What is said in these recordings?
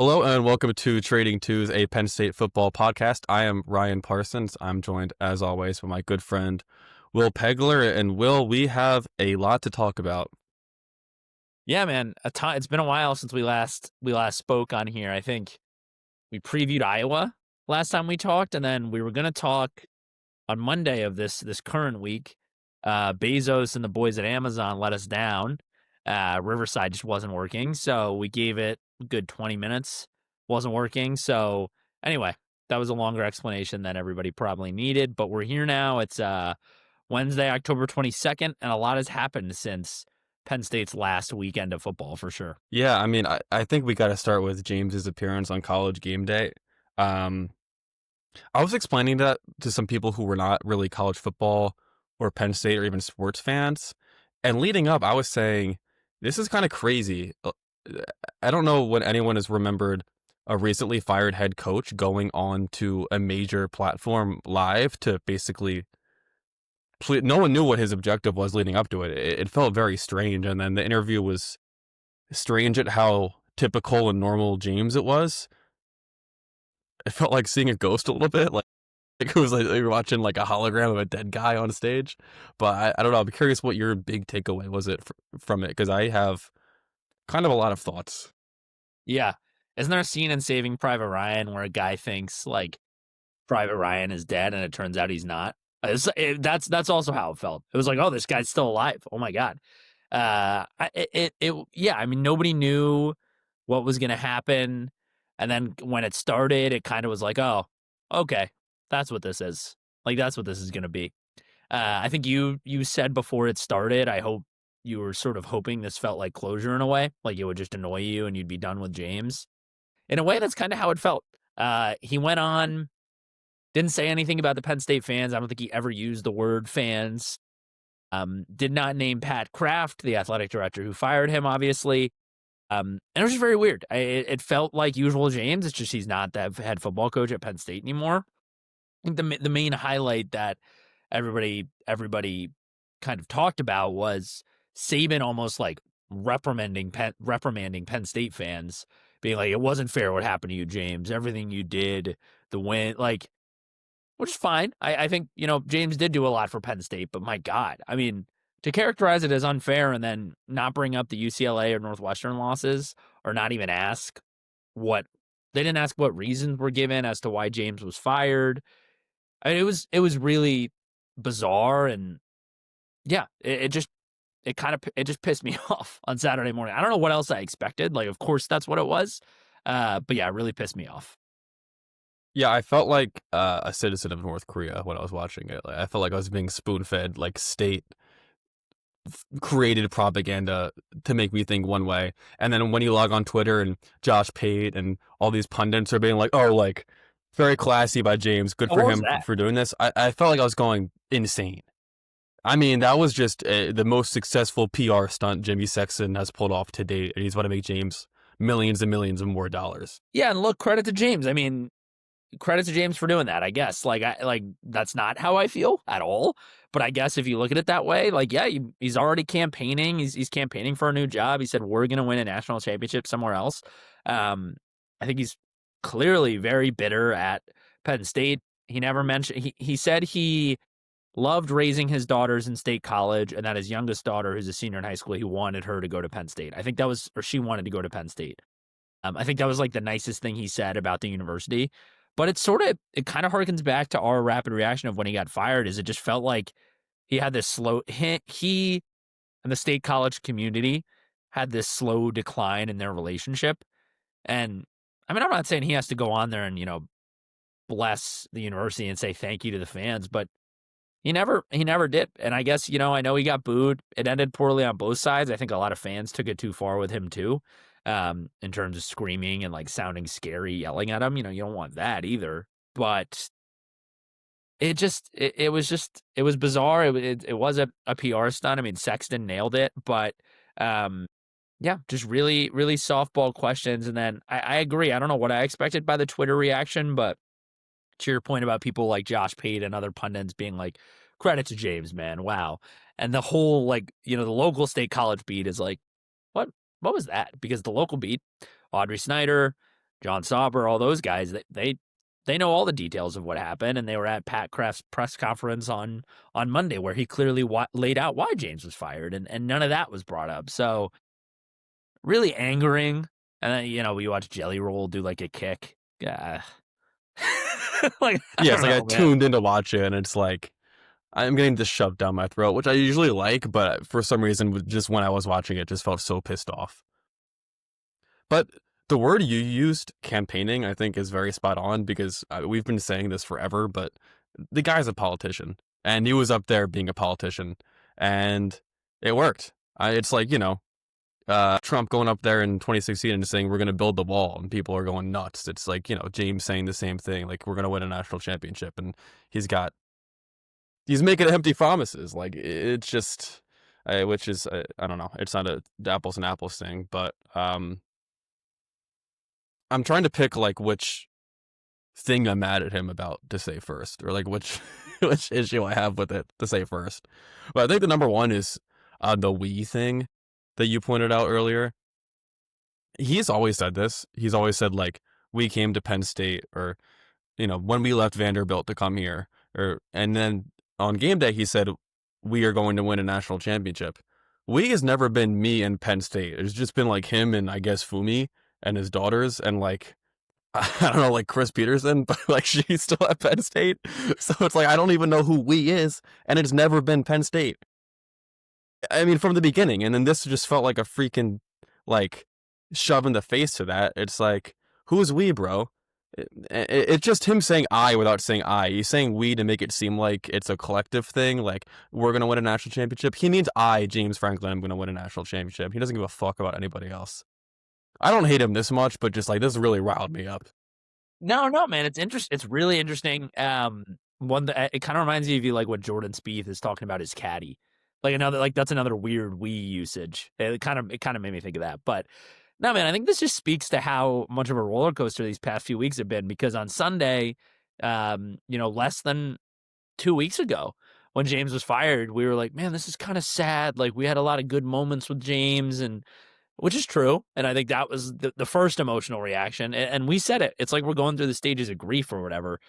Hello and welcome to Trading Twos, a Penn State football podcast. I am Ryan Parsons. I'm joined, as always, by my good friend Will Pegler. And Will, we have a lot to talk about. Yeah, man. It's been a while since we last spoke on here. I think we previewed Iowa last time we talked, and then we were going to talk on Monday of this current week. Bezos and the boys at Amazon let us down. Riverside just wasn't working, so we gave it a good 20 minutes. Wasn't working. So anyway, that was a longer explanation than everybody probably needed, but we're here now. It's Wednesday, October 22nd, and a lot has happened since Penn State's last weekend of football for sure. Yeah, I think we got to start with James's appearance on College GameDay. Um, I was explaining that to some people who were not really college football or Penn State or even sports fans. And leading up, I was saying, this is kind of crazy. I don't know when anyone has remembered a recently fired head coach going on to a major platform live to basically no one knew what his objective was leading up to it. It felt very strange. And then the interview was strange at how typical and normal James it was. It felt like seeing a ghost a little bit. Like it was like you're watching like a hologram of a dead guy on stage. But I don't know. I'm curious what your big takeaway was from it, because I have kind of a lot of thoughts. Yeah. Isn't there a scene in Saving Private Ryan where a guy thinks like Private Ryan is dead and it turns out he's not? That's also how it felt. It was like, oh, this guy's still alive. Oh my God. Yeah. I mean, nobody knew what was going to happen. And then when it started, it kind of was like, oh, okay, that's what this is. Like, that's what this is going to be. I think you said before it started, I hope you were sort of hoping this felt like closure in a way, like it would just annoy you and you'd be done with James. In a way, that's kind of how it felt. He went on, didn't say anything about the Penn State fans. I don't think he ever used the word fans. Did not name Pat Kraft, the athletic director who fired him, obviously. And it was just very weird. It felt like usual James. It's just he's not the head football coach at Penn State anymore. I think the main highlight that everybody kind of talked about was Saban almost like reprimanding Penn State fans, being like, it wasn't fair what happened to you, James. Everything you did, the win, like, which is fine. I think, James did do a lot for Penn State, but my God, I mean, to characterize it as unfair and then not bring up the UCLA or Northwestern losses, or not even ask they didn't ask what reasons were given as to why James was fired. I mean, it was really bizarre, and yeah, it just pissed me off on Saturday morning. I don't know what else I expected. Like, of course, that's what it was. But yeah, it really pissed me off. Yeah, I felt like a citizen of North Korea when I was watching it. Like, I felt like I was being spoon-fed like state created propaganda to make me think one way. And then when you log on Twitter and Josh Pate and all these pundits are being like, oh, like, very classy by James, good for What was him that? for doing this, I felt like I was going insane. I mean, that was just the most successful PR stunt Jimmy Sexton has pulled off to date, and he's about to make James millions and millions of more dollars. Yeah, and look, credit to James. I mean, credit to James for doing that, I guess. Like, that's not how I feel at all. But I guess if you look at it that way, like, yeah, he's already campaigning. He's campaigning for a new job. He said, we're going to win a national championship somewhere else. I think he's clearly very bitter at Penn State. He never mentioned, he said he loved raising his daughters in state college, and that his youngest daughter, who's a senior in high school, he wanted her to go to Penn State. I think that was, or she wanted to go to Penn State. I think that was like the nicest thing he said about the university. But it kind of harkens back to our rapid reaction of when he got fired. Is it just felt like he had this he and the state college community had this slow decline in their relationship. And I mean, I'm not saying he has to go on there and, bless the university and say thank you to the fans, but he never did. And I guess, I know he got booed. It ended poorly on both sides. I think a lot of fans took it too far with him too, in terms of screaming and like sounding scary, yelling at him. You don't want that either. But it was bizarre. It was a PR stunt. I mean, Sexton nailed it, but yeah, just really, really softball questions. And then I agree. I don't know what I expected by the Twitter reaction, but to your point about people like Josh Pate and other pundits being like, credit to James, man. Wow. And the whole, like, the local state college beat is like, what was that? Because the local beat, Audrey Snyder, John Sauber, all those guys, they know all the details of what happened, and they were at Pat Kraft's press conference on Monday, where he clearly laid out why James was fired, and none of that was brought up. So really angering. And then we watch Jelly Roll do like a kick. Yeah. Like I Yeah, don't it's like I know, man. tuned in to watch it, and it's like I'm getting this shoved down my throat, which I usually like, but for some reason, just when I was watching it, just felt so pissed off. But the word you used, campaigning, I think is very spot on because we've been saying this forever, but the guy's a politician and he was up there being a politician and it worked. It's like, Trump going up there in 2016 and saying we're going to build the wall and people are going nuts. It's like, James saying the same thing, like we're going to win a national championship and he's making empty promises. Like it's just, which is, I don't know. It's not a apples and apples thing, but, I'm trying to pick like which thing I'm mad at him about to say first, or like which which issue I have with it to say first. But I think the number one is the we thing that you pointed out earlier. He's always said this. He's always said like we came to Penn State, or when we left Vanderbilt to come here, and then on game day he said we are going to win a national championship. We has never been me and Penn State. It's just been like him and I guess Fumi and his daughters and like I don't know, like Chris Peterson, but like she's still at Penn State. So it's like I don't even know who we is, and it's never been Penn State. I mean, from the beginning, and then this just felt like a freaking like shove in the face to that. It's like, who's we, bro? It's just him saying I without saying I. He's saying we to make it seem like it's a collective thing, like we're gonna win a national championship. He means I, James Franklin, am gonna win a national championship. He doesn't give a fuck about anybody else. I don't hate him this much, but just like this really riled me up. No, man, it's interesting. It's really interesting. One that it kind of reminds me of you, like what Jordan Spieth is talking about his caddy, that's another weird we usage. It kind of made me think of that. But no, man, I think this just speaks to how much of a roller coaster these past few weeks have been. Because on Sunday, less than 2 weeks ago, when James was fired, we were like, man, this is kind of sad. Like we had a lot of good moments with James and. Which is true, and I think that was the first emotional reaction, and we said it. It's like we're going through the stages of grief or whatever,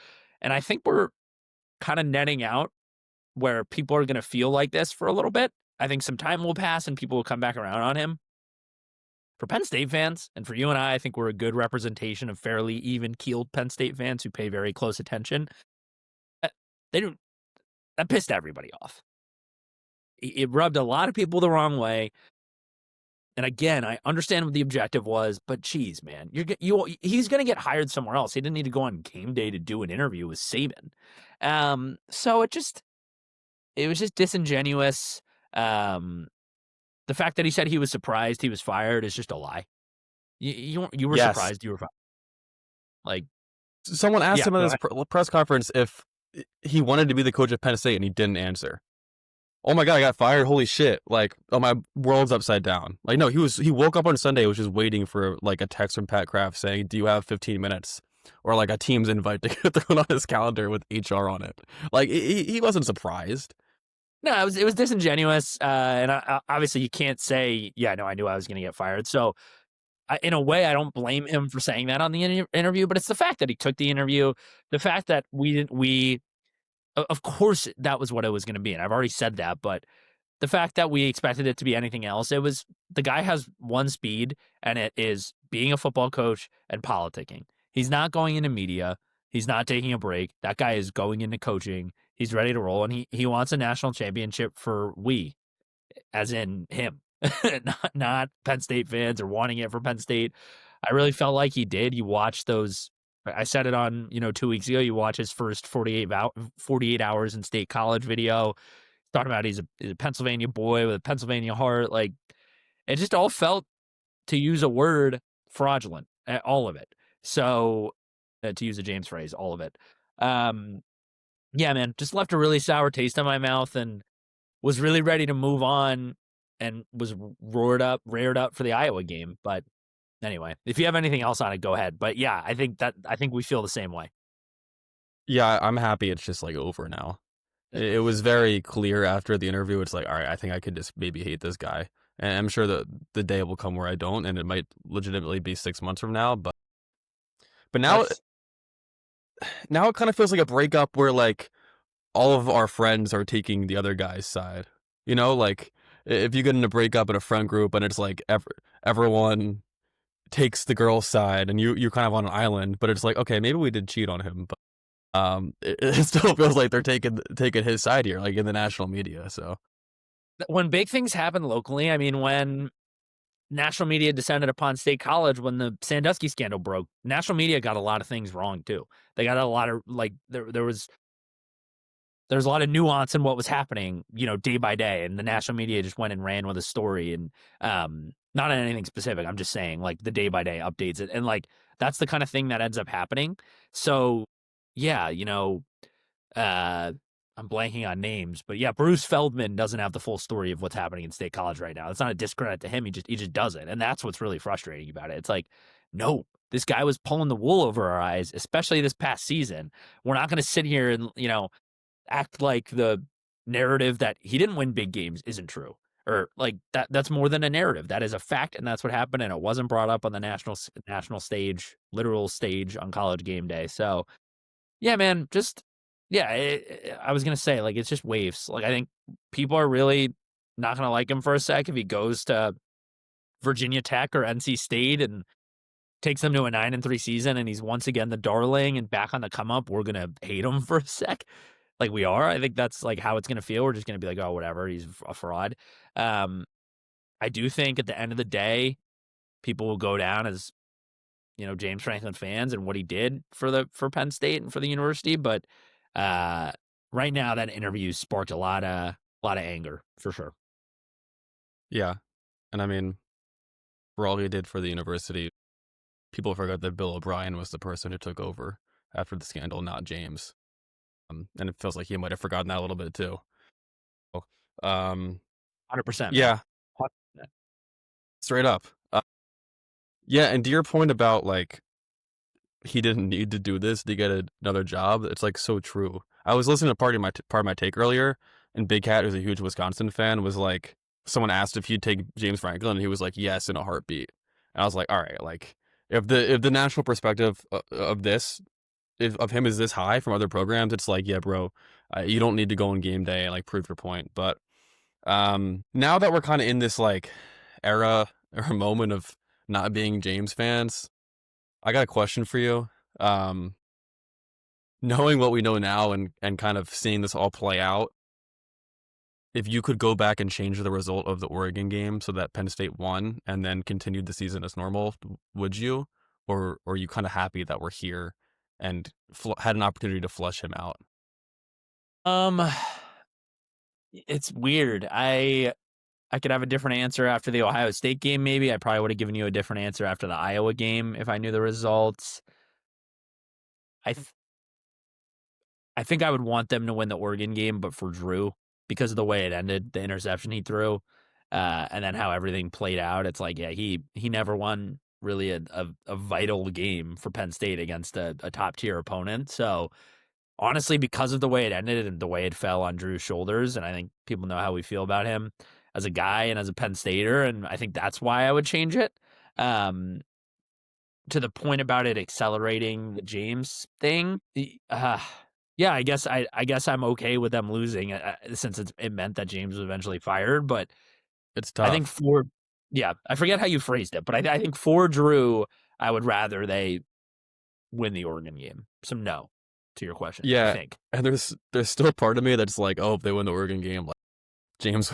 and I think we're kind of netting out where people are going to feel like this for a little bit. I think some time will pass and people will come back around on him. For Penn State fans, and for you and I think we're a good representation of fairly even-keeled Penn State fans who pay very close attention. That pissed everybody off. It rubbed a lot of people the wrong way. And again, I understand what the objective was, but geez, man, he's going to get hired somewhere else. He didn't need to go on game day to do an interview with Saban. So it was just disingenuous. The fact that he said he was surprised he was fired is just a lie. You were Yes. surprised you were fired. Like someone asked him at his press conference if he wanted to be the coach of Penn State, and he didn't answer. Oh my God, I got fired. Holy shit. Like, oh, my world's upside down. Like, no, he woke up on Sunday, was just waiting for like a text from Pat Kraft saying, do you have 15 minutes? Or like a Teams invite to get thrown on his calendar with HR on it. Like, he wasn't surprised. No, it was disingenuous. And obviously you can't say, yeah, no, I knew I was going to get fired. So in a way, I don't blame him for saying that on the interview, but it's the fact that he took the interview, the fact that of course, that was what it was going to be. And I've already said that, but the fact that we expected it to be anything else, the guy has one speed, and it is being a football coach and politicking. He's not going into media. He's not taking a break. That guy is going into coaching. He's ready to roll, and he wants a national championship for we, as in him, not Penn State fans or wanting it for Penn State. I really felt like he did. You watch those. I said it on, 2 weeks ago. You watch his first 48 hours in State College video. Talking about he's a Pennsylvania boy with a Pennsylvania heart. Like, it just all felt, to use a word, fraudulent. All of it. So, to use a James phrase, all of it. Yeah, man, just left a really sour taste in my mouth and was really ready to move on and was reared up for the Iowa game. But anyway, if you have anything else on it, go ahead. But yeah, I think we feel the same way. Yeah, I'm happy it's just like over now. It was very clear after the interview. It's like, all right, I think I could just maybe hate this guy. And I'm sure that the day will come where I don't, and it might legitimately be 6 months from now. But But That's now it kind of feels like a breakup where like all of our friends are taking the other guy's side. You know, like if you get in a breakup in a friend group and it's like everyone takes the girl's side and you're kind of on an island, but it's like, okay, maybe we did cheat on him, but it still feels like they're taking his side here, like in the national media. So when big things happen locally. I mean, when national media descended upon State College when the Sandusky scandal broke, national media got a lot of things wrong too. They got a lot of like there's a lot of nuance in what was happening, day by day, and the national media just went and ran with a story, and not on anything specific. I'm just saying, like the day by day updates, and like that's the kind of thing that ends up happening. So, yeah, I'm blanking on names, but yeah, Bruce Feldman doesn't have the full story of what's happening in State College right now. It's not a discredit to him. He just doesn't, and that's what's really frustrating about it. It's like, no, this guy was pulling the wool over our eyes, especially this past season. We're not going to sit here and act like the narrative that he didn't win big games isn't true, or like that's more than a narrative. That is a fact, and that's what happened, and it wasn't brought up on the national stage, literal stage on College Game Day. So yeah, man, just yeah, I was gonna say, like, it's just waves. Like, I think people are really not gonna like him for a sec if he goes to Virginia Tech or NC State and takes them to a 9-3 season, and he's once again the darling and back on the come up. We're gonna hate him for a sec, like we are. I think that's like how it's gonna feel. We're just gonna be like, oh, whatever, he's a fraud. Um, I do think at the end of the day, people will go down as James Franklin fans and what he did for Penn State and for the university. But right now, that interview sparked a lot of anger for sure. yeah, and I mean, for all he did for the university, people forgot that Bill O'Brien was the person who took over after the scandal, not James. And it feels like he might have forgotten that a little bit too. So, 100%, man. yeah, straight up. Yeah, and to your point about like he didn't need to do this to get another job, it's like so true. I was listening to part of my take earlier, and Big Cat, who's a huge Wisconsin fan, was like, someone asked if he'd take James Franklin, and he was like, yes, in a heartbeat. And I was like, all right, like if the national perspective of this of him is this high from other programs, it's like, yeah, bro, you don't need to go on game day and like prove your point. But now that we're kind of in this like era or moment of not being James fans, I got a question for you. Um, Knowing what we know now and kind of seeing this all play out, if you could go back and change the result of the Oregon game so that Penn State won and then continued the season as normal, would you? Or are you kind of happy that we're here and had an opportunity to flush him out? Um, it's weird. I could have a different answer after the Ohio State game. Maybe I probably would have given you a different answer after the Iowa game if I knew the results. I th- I think I would want them to win the Oregon game, but for Drew, because of the way it ended, the interception he threw, and then how everything played out. It's like, yeah, he never won really a vital game for Penn State against a top tier opponent. So honestly, because of the way it ended and the way it fell on Drew's shoulders, and I think people know how we feel about him as a guy and as a Penn Stater, and I think that's why I would change it. Um, to the point about it accelerating the James thing, yeah, I guess I'm okay with them losing since it meant that James was eventually fired. But It's I think tough. yeah, I forget how you phrased it, but I think for Drew, I would rather they win the Oregon game. So no, to your question, I Yeah, think. and there's still a part of me that's like, oh, if they win the Oregon game, like James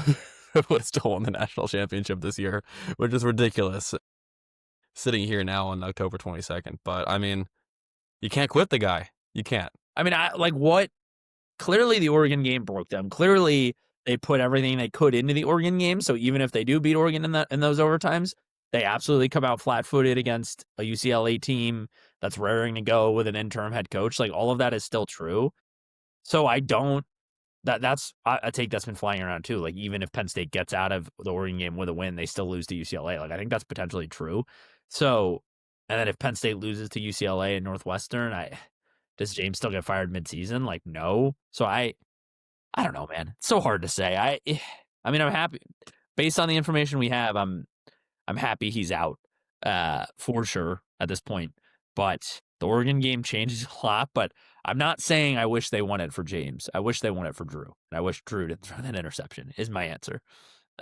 would have still won the national championship this year, which is ridiculous. Sitting here now on October 22nd, but I mean, you can't quit the guy. You can't. I mean, I like what clearly the Oregon game broke them. Clearly they put everything they could into the Oregon game. So even if they do beat Oregon in those overtimes, they absolutely come out flat-footed against a UCLA team that's raring to go with an interim head coach. Like all of that is still true. So I don't that's a take that's been flying around too. Like even if Penn State gets out of the Oregon game with a win, they still lose to UCLA. Like I think that's potentially true. So, and then if Penn State loses to UCLA and Northwestern, does James still get fired midseason? Like no. So I don't know, man. It's so hard to say. I mean, I'm happy based on the information we have. I'm happy he's out for sure at this point. But The Oregon game changes a lot, but I'm not saying I wish they won it for James. I wish they won it for Drew. And I wish Drew didn't throw that interception is my answer.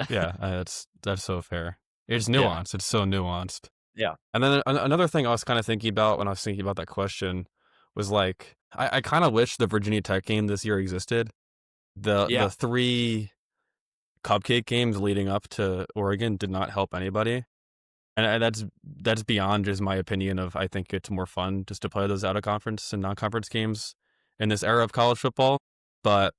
Yeah, that's so fair. It's Yeah. nuanced. It's so nuanced. Yeah. And then another thing I was kind of thinking about when I was thinking about that question was like I kind of wish the Virginia Tech game this year existed. The Yeah. three cupcake games leading up to Oregon did not help anybody. And that's beyond just my opinion of I think it's more fun just to play those out of conference and non-conference games in this era of college football. But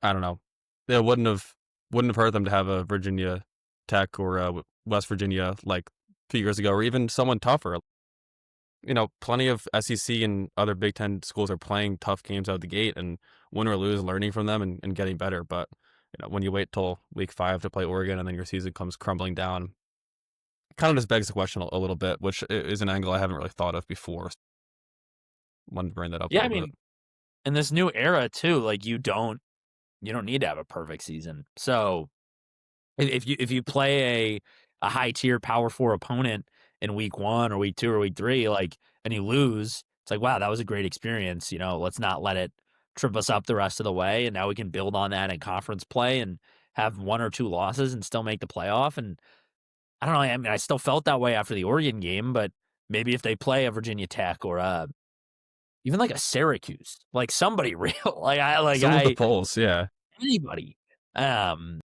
I don't know. It wouldn't have hurt them to have a Virginia Tech or a West Virginia like 2 years ago, or even someone tougher. Plenty of SEC and other Big Ten schools are playing tough games out of the gate, and win or lose, learning from them and getting better. But when you wait till week 5 to play Oregon and then your season comes crumbling down, kind of just begs the question a little bit, which is an angle I haven't really thought of before. Wanted to bring that up a Yeah. I little bit. mean, in this new era too, like you don't need to have a perfect season. So if you play a high tier power four opponent in week 1 or week 2 or week 3, like, and you lose, it's like, wow, that was a great experience. Let's not let it trip us up the rest of the way. And now we can build on that in conference play and have 1 or 2 losses and still make the playoff. And I don't know. I mean, I still felt that way after the Oregon game, but maybe if they play a Virginia Tech or even like a Syracuse, like somebody real, Some of the polls, yeah. anybody. Um,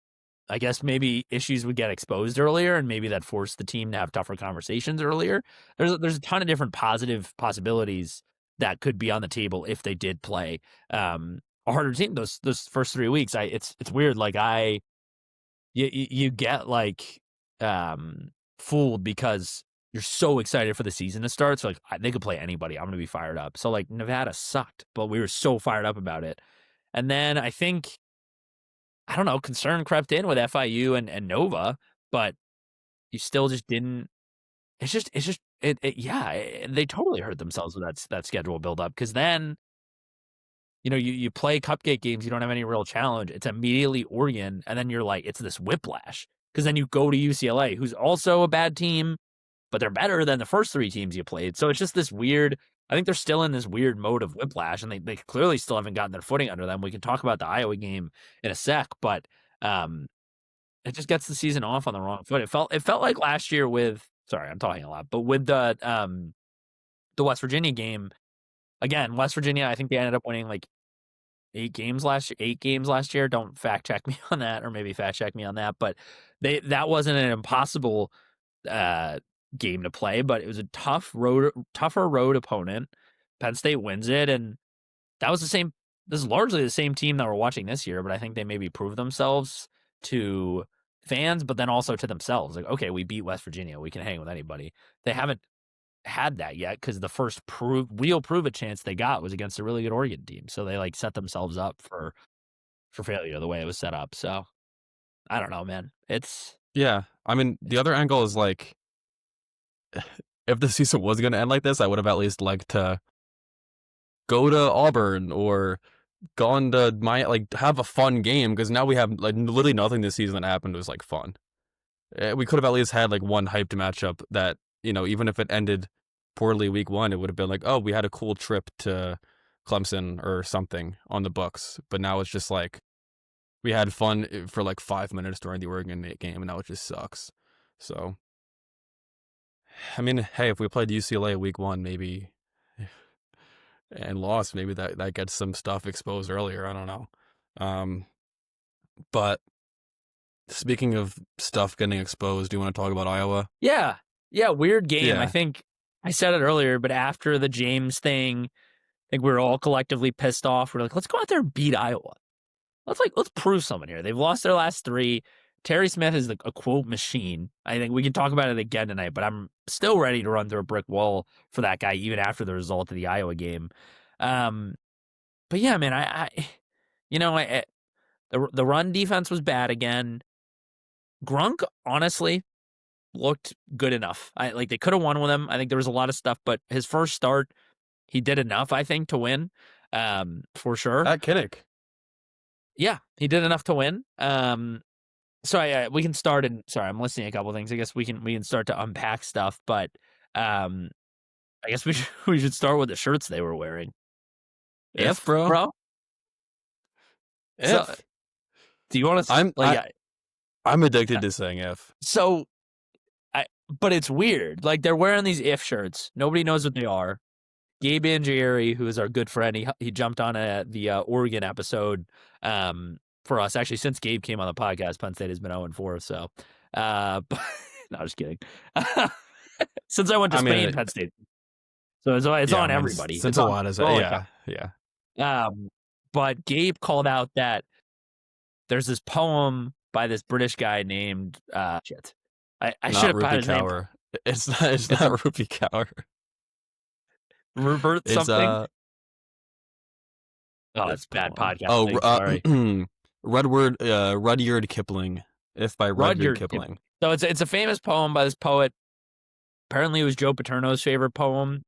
I guess maybe issues would get exposed earlier, and maybe that forced the team to have tougher conversations earlier. There's a ton of different positive possibilities that could be on the table if they did play a harder team those first 3 weeks. It's weird. Like you get like fooled because you're so excited for the season to start. So like they could play anybody. I'm gonna be fired up. So like Nevada sucked, but we were so fired up about it. And then I don't know, concern crept in with FIU and Nova, but you still just didn't. They totally hurt themselves with that schedule buildup because then you play cupcake games, you don't have any real challenge. It's immediately Oregon, and then you're like, it's this whiplash because then you go to UCLA, who's also a bad team, but they're better than the first 3 teams you played. So it's just this weird. I think they're still in this weird mode of whiplash, and they clearly still haven't gotten their footing under them. We can talk about the Iowa game in a sec, but um, it just gets the season off on the wrong foot. It felt like last year with. Sorry, I'm talking a lot, but with the West Virginia game again, West Virginia, I think they ended up winning like 8 games last year. Don't fact check me on that, or maybe fact check me on that, but that wasn't an impossible game to play, but it was a tougher road opponent. Penn State wins it, and that was the same. This is largely the same team that we're watching this year, but I think they maybe proved themselves to fans, but then also to themselves. Like, okay, we beat West Virginia, we can hang with anybody. They haven't had that yet because the first real prove it chance they got was against a really good Oregon team. So they like set themselves up for failure the way it was set up. So I don't know, man. It's Yeah. I mean, the other angle is like if the season was going to end like this, I would have at least liked to go to Auburn or gone to have a fun game, because now we have like literally nothing this season that happened was like fun. We could have at least had like one hyped matchup that, even if it ended poorly week 1, it would have been like, oh, we had a cool trip to Clemson or something on the books. But now it's just like we had fun for like 5 minutes during the Oregon game, and now it just sucks. So, I mean, hey, if we played UCLA week 1, maybe and lost, maybe that gets some stuff exposed earlier. I don't know. But speaking of stuff getting exposed, do you want to talk about Iowa? yeah. Weird game. I Yeah. think I said it earlier, but after the James thing, I think we were all collectively pissed off. We're like, let's go out there and beat Iowa. Let's prove something here. They've lost their last 3. Terry Smith is a quote machine. I think we can talk about it again tonight, but I'm still ready to run through a brick wall for that guy, even after the result of the Iowa game. But yeah, man, the run defense was bad again. Grunk, honestly, looked good enough. They could have won with him. I think there was a lot of stuff, but his first start, he did enough, I think, to win. For sure. At Kinnick. Yeah, he did enough to win. So we can start sorry, I'm listening to a couple things. I guess we can start to unpack stuff, but I guess we should start with the shirts they were wearing. If, bro. Bro. So, If. do you want to I'm like? I'm addicted to saying if. So, but it's weird. Like they're wearing these if shirts. Nobody knows what they are. Gabe Angieri, who is our good friend, he jumped on the Oregon episode for us. Actually, since Gabe came on the podcast, Penn State has been 0-4. So, but, no, just kidding. Since I went to Spain, Penn State. So it's on everybody. Since a lot is yeah. But Gabe called out that there's this poem by this British guy named shit. I should have got his name. It's not Rupi Kaur. Revert something. It's bad podcast. Sorry. Rudyard Kipling. If by Rudyard Kipling. So it's a famous poem by this poet. Apparently, it was Joe Paterno's favorite poem.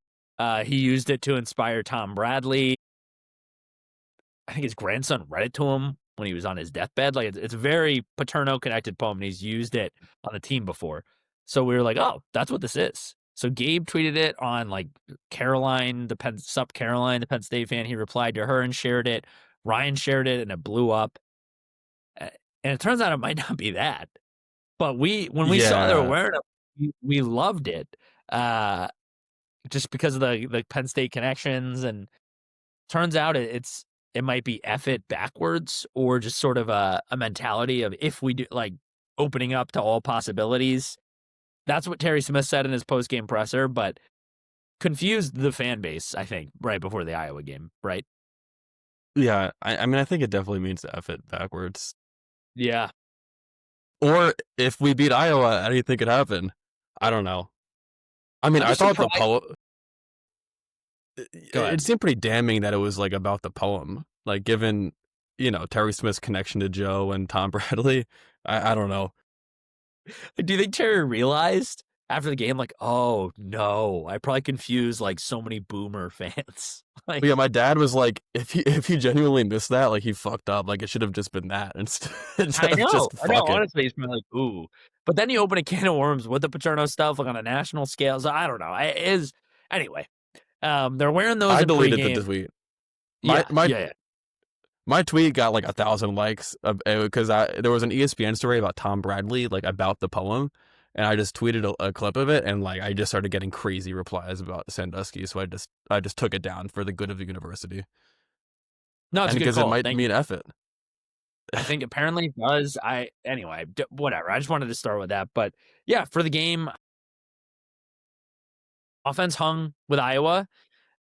He used it to inspire Tom Bradley. I think his grandson read it to him when he was on his deathbed. Like it's a very Paterno-connected poem, and he's used it on the team before. So we were like, oh, that's what this is. So Gabe tweeted it on like Caroline, the Penn State fan. He replied to her and shared it. Ryan shared it, and it blew up. And it turns out it might not be that. But when we saw they were wearing it, we loved it. Just because of the Penn State connections, and turns out it might be F it backwards, or just sort of a mentality of if we do, like opening up to all possibilities. That's what Terry Smith said in his post-game presser, but confused the fan base, I think, right before the Iowa game, right? Yeah, I mean, I think it definitely means F it backwards. Yeah. Or if we beat Iowa, anything could happen. I don't know. I mean, I thought the poem. It seemed pretty damning that it was like about the poem, like given Terry Smith's connection to Joe and Tom Bradley. I don't know. Do you think Terry realized after the game, like, oh no, I probably confused like so many Boomer fans? Like, yeah, my dad was like, if he genuinely missed that, like he fucked up. Like it should have just been that instead. I know. Honestly, it's been like, ooh. But then you open a can of worms with the Paterno stuff, like on a national scale. So I don't know. Anyway. They're wearing those. I deleted the tweet. My tweet got like 1,000 likes because there was an ESPN story about Tom Bradley, like about the poem, and I just tweeted a clip of it, and like I just started getting crazy replies about Sandusky, so I just took it down for the good of the university. No, it's because it might mean F it. I think apparently it does. Anyway, whatever. I just wanted to start with that, but yeah, for the game, offense hung with Iowa.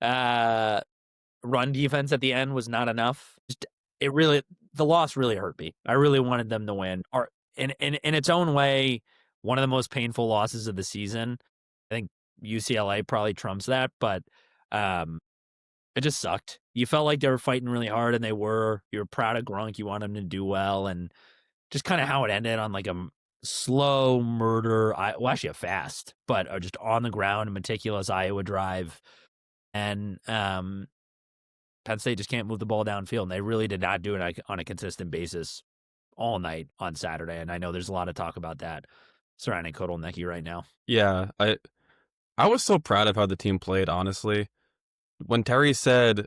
Run defense at the end was not enough. The loss really hurt me. I really wanted them to win. Or in its own way, one of the most painful losses of the season. I think UCLA probably trumps that, but it just sucked. You felt like they were fighting really hard, and they were. You were proud of Grunk. You want them to do well, and just kind of how it ended on like a slow murder. Actually a fast, but just on the ground, meticulous Iowa drive, and Penn State just can't move the ball downfield, and they really did not do it on a consistent basis all night on Saturday. And I know there's a lot of talk about that surrounding Kotelnicki right now. Yeah, I was so proud of how the team played, honestly. When Terry said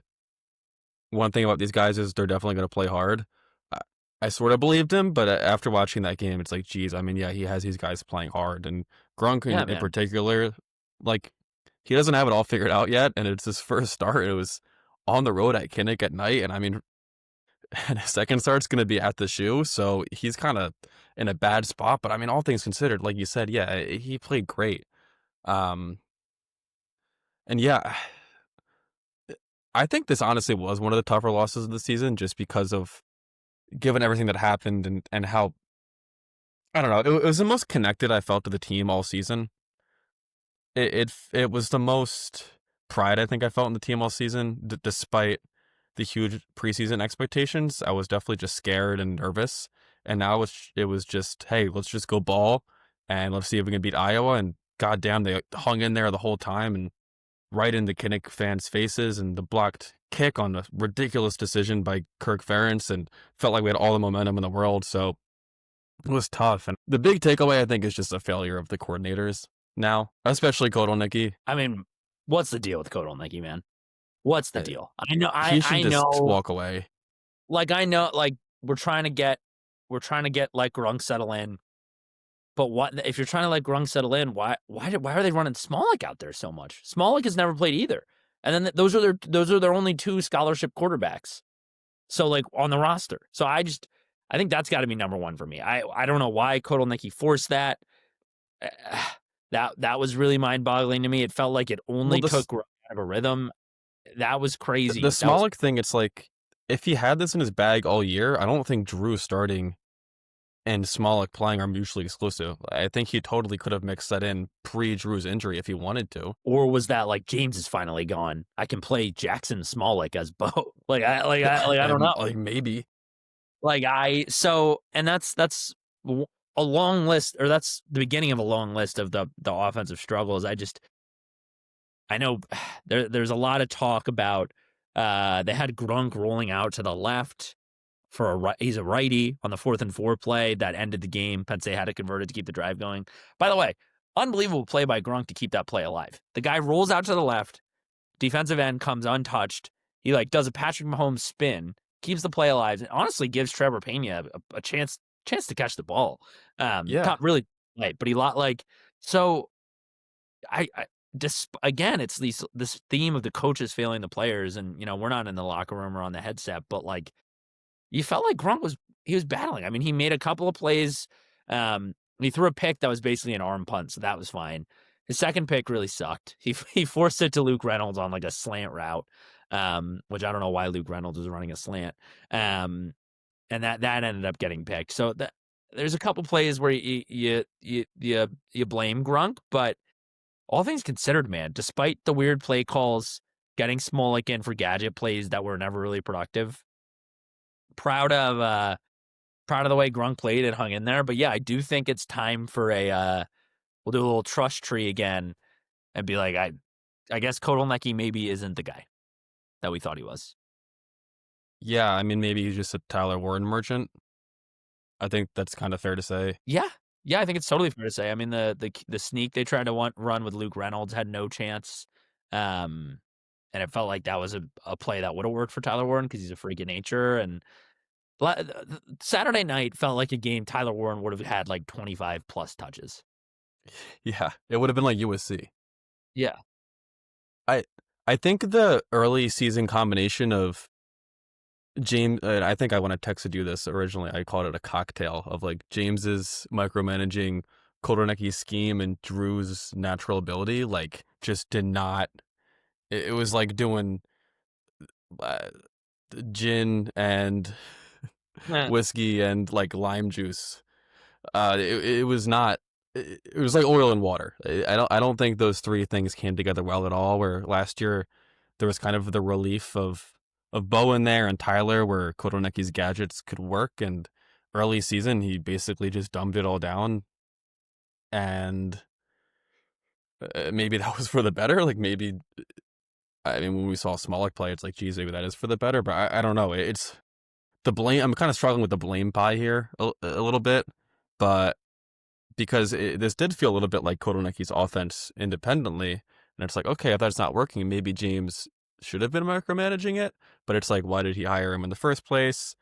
one thing about these guys is they're definitely going to play hard, I sort of believed him, but after watching that game, it's like, geez, I mean, yeah, he has these guys playing hard, and Grunk in particular, like, he doesn't have it all figured out yet, and it's his first start. It was on the road at Kinnick at night, and I mean, and his second start's going to be at the Shoe, so he's kind of in a bad spot, but I mean, all things considered, like you said, yeah, he played great. And yeah, I think this honestly was one of the tougher losses of the season, just because of, given everything that happened and how, I don't know, it was the most connected I felt to the team all season. It was the most pride I think I felt in the team all season, despite the huge preseason expectations. I was definitely just scared and nervous, and now it was just, hey, let's just go ball and let's see if we can beat Iowa. And goddamn, they hung in there the whole time and right into Kinnick fans' faces, and the blocked kick on a ridiculous decision by Kirk Ferentz, and felt like we had all the momentum in the world. So it was tough. And the big takeaway, I think, is just a failure of the coordinators now, especially Kotelnicki. I mean, What's the deal with Kotelnicki, man? What's the Uh, deal? I know, he should I just know, walk away. like, I know, like, we're trying to get, like, Grunk settle in, but what if you're trying to let Grunk settle in, why are they running Smolik out there so much? Smolik has never played either, and then those are their only 2 scholarship quarterbacks, so, like, on the roster. So I think that's gotta be number 1 for me. I don't know why Kotelnicki forced that. That was really mind-boggling to me. It felt like it Well, only took Grunk out of a rhythm. That was the crazy. That was Smolik thing, it's like if he had this in his bag all year, I don't think Drew starting and Smolik playing are mutually exclusive. I think he totally could have mixed that in pre-Drew's injury if he wanted to. Or was that like James is finally gone? I can play Jackson Smolik as Bo. I don't know. Like maybe. And that's a long list, or that's the beginning of a long list of the offensive struggles. I know there's a lot of talk about they had Grunk rolling out to the left for he's a righty on the 4th and 4 play that ended the game. Penn State had to convert it to keep the drive going. By the way, unbelievable play by Grunk to keep that play alive. The guy rolls out to the left, defensive end comes untouched. He like does a Patrick Mahomes spin, keeps the play alive, and honestly gives Trevor Pena a chance to catch the ball. Yeah. Not really late, but he like so. I just again, it's this theme of the coaches failing the players, and we're not in the locker room or on the headset, but like you felt like Grunk was battling. I mean, he made a couple of plays. He threw a pick that was basically an arm punt, so that was fine. His second pick really sucked. He forced it to Luke Reynolds on like a slant route, which I don't know why Luke Reynolds was running a slant. And that ended up getting picked. So there's a couple plays where you blame Grunk, but all things considered, man, despite the weird play calls, getting Smolik in for gadget plays that were never really productive, proud of the way Grunk played and hung in there. But yeah, I do think it's time for we'll do a little trust tree again and be like, I guess Kotelnicki maybe isn't the guy that we thought he was. Yeah, I mean maybe he's just a Tyler Warren merchant. I think that's kind of fair to say. Yeah. Yeah, I think it's totally fair to say. I mean, the sneak they tried to run with Luke Reynolds had no chance. And it felt like that was a play that would have worked for Tyler Warren because he's a freak of nature. And Saturday night felt like a game Tyler Warren would have had like 25 plus touches. Yeah, it would have been like USC. Yeah. I I think the early season combination of James, I think when I texted you this originally, I called it a cocktail of like James's micromanaging, Kotelnicki's scheme, and Drew's natural ability. Like, just did not. It was like doing uh, gin and Eh. whiskey and like lime juice. It was not. It was like oil and water. I don't think those 3 things came together well at all. Where last year there was kind of the relief of Bo in there and Tyler, where Kotelnicki's gadgets could work, and early season he basically just dumbed it all down, and maybe that was for the better. Like maybe, I mean, when we saw Smolik play, it's like, geez, maybe that is for the better. But I don't know. It's the blame. I'm kind of struggling with the blame pie here a little bit, but because this did feel a little bit like Kotelnicki's offense independently, and it's like, okay, if that's not working, maybe James should have been micromanaging it. But it's like, why did he hire him in the first place?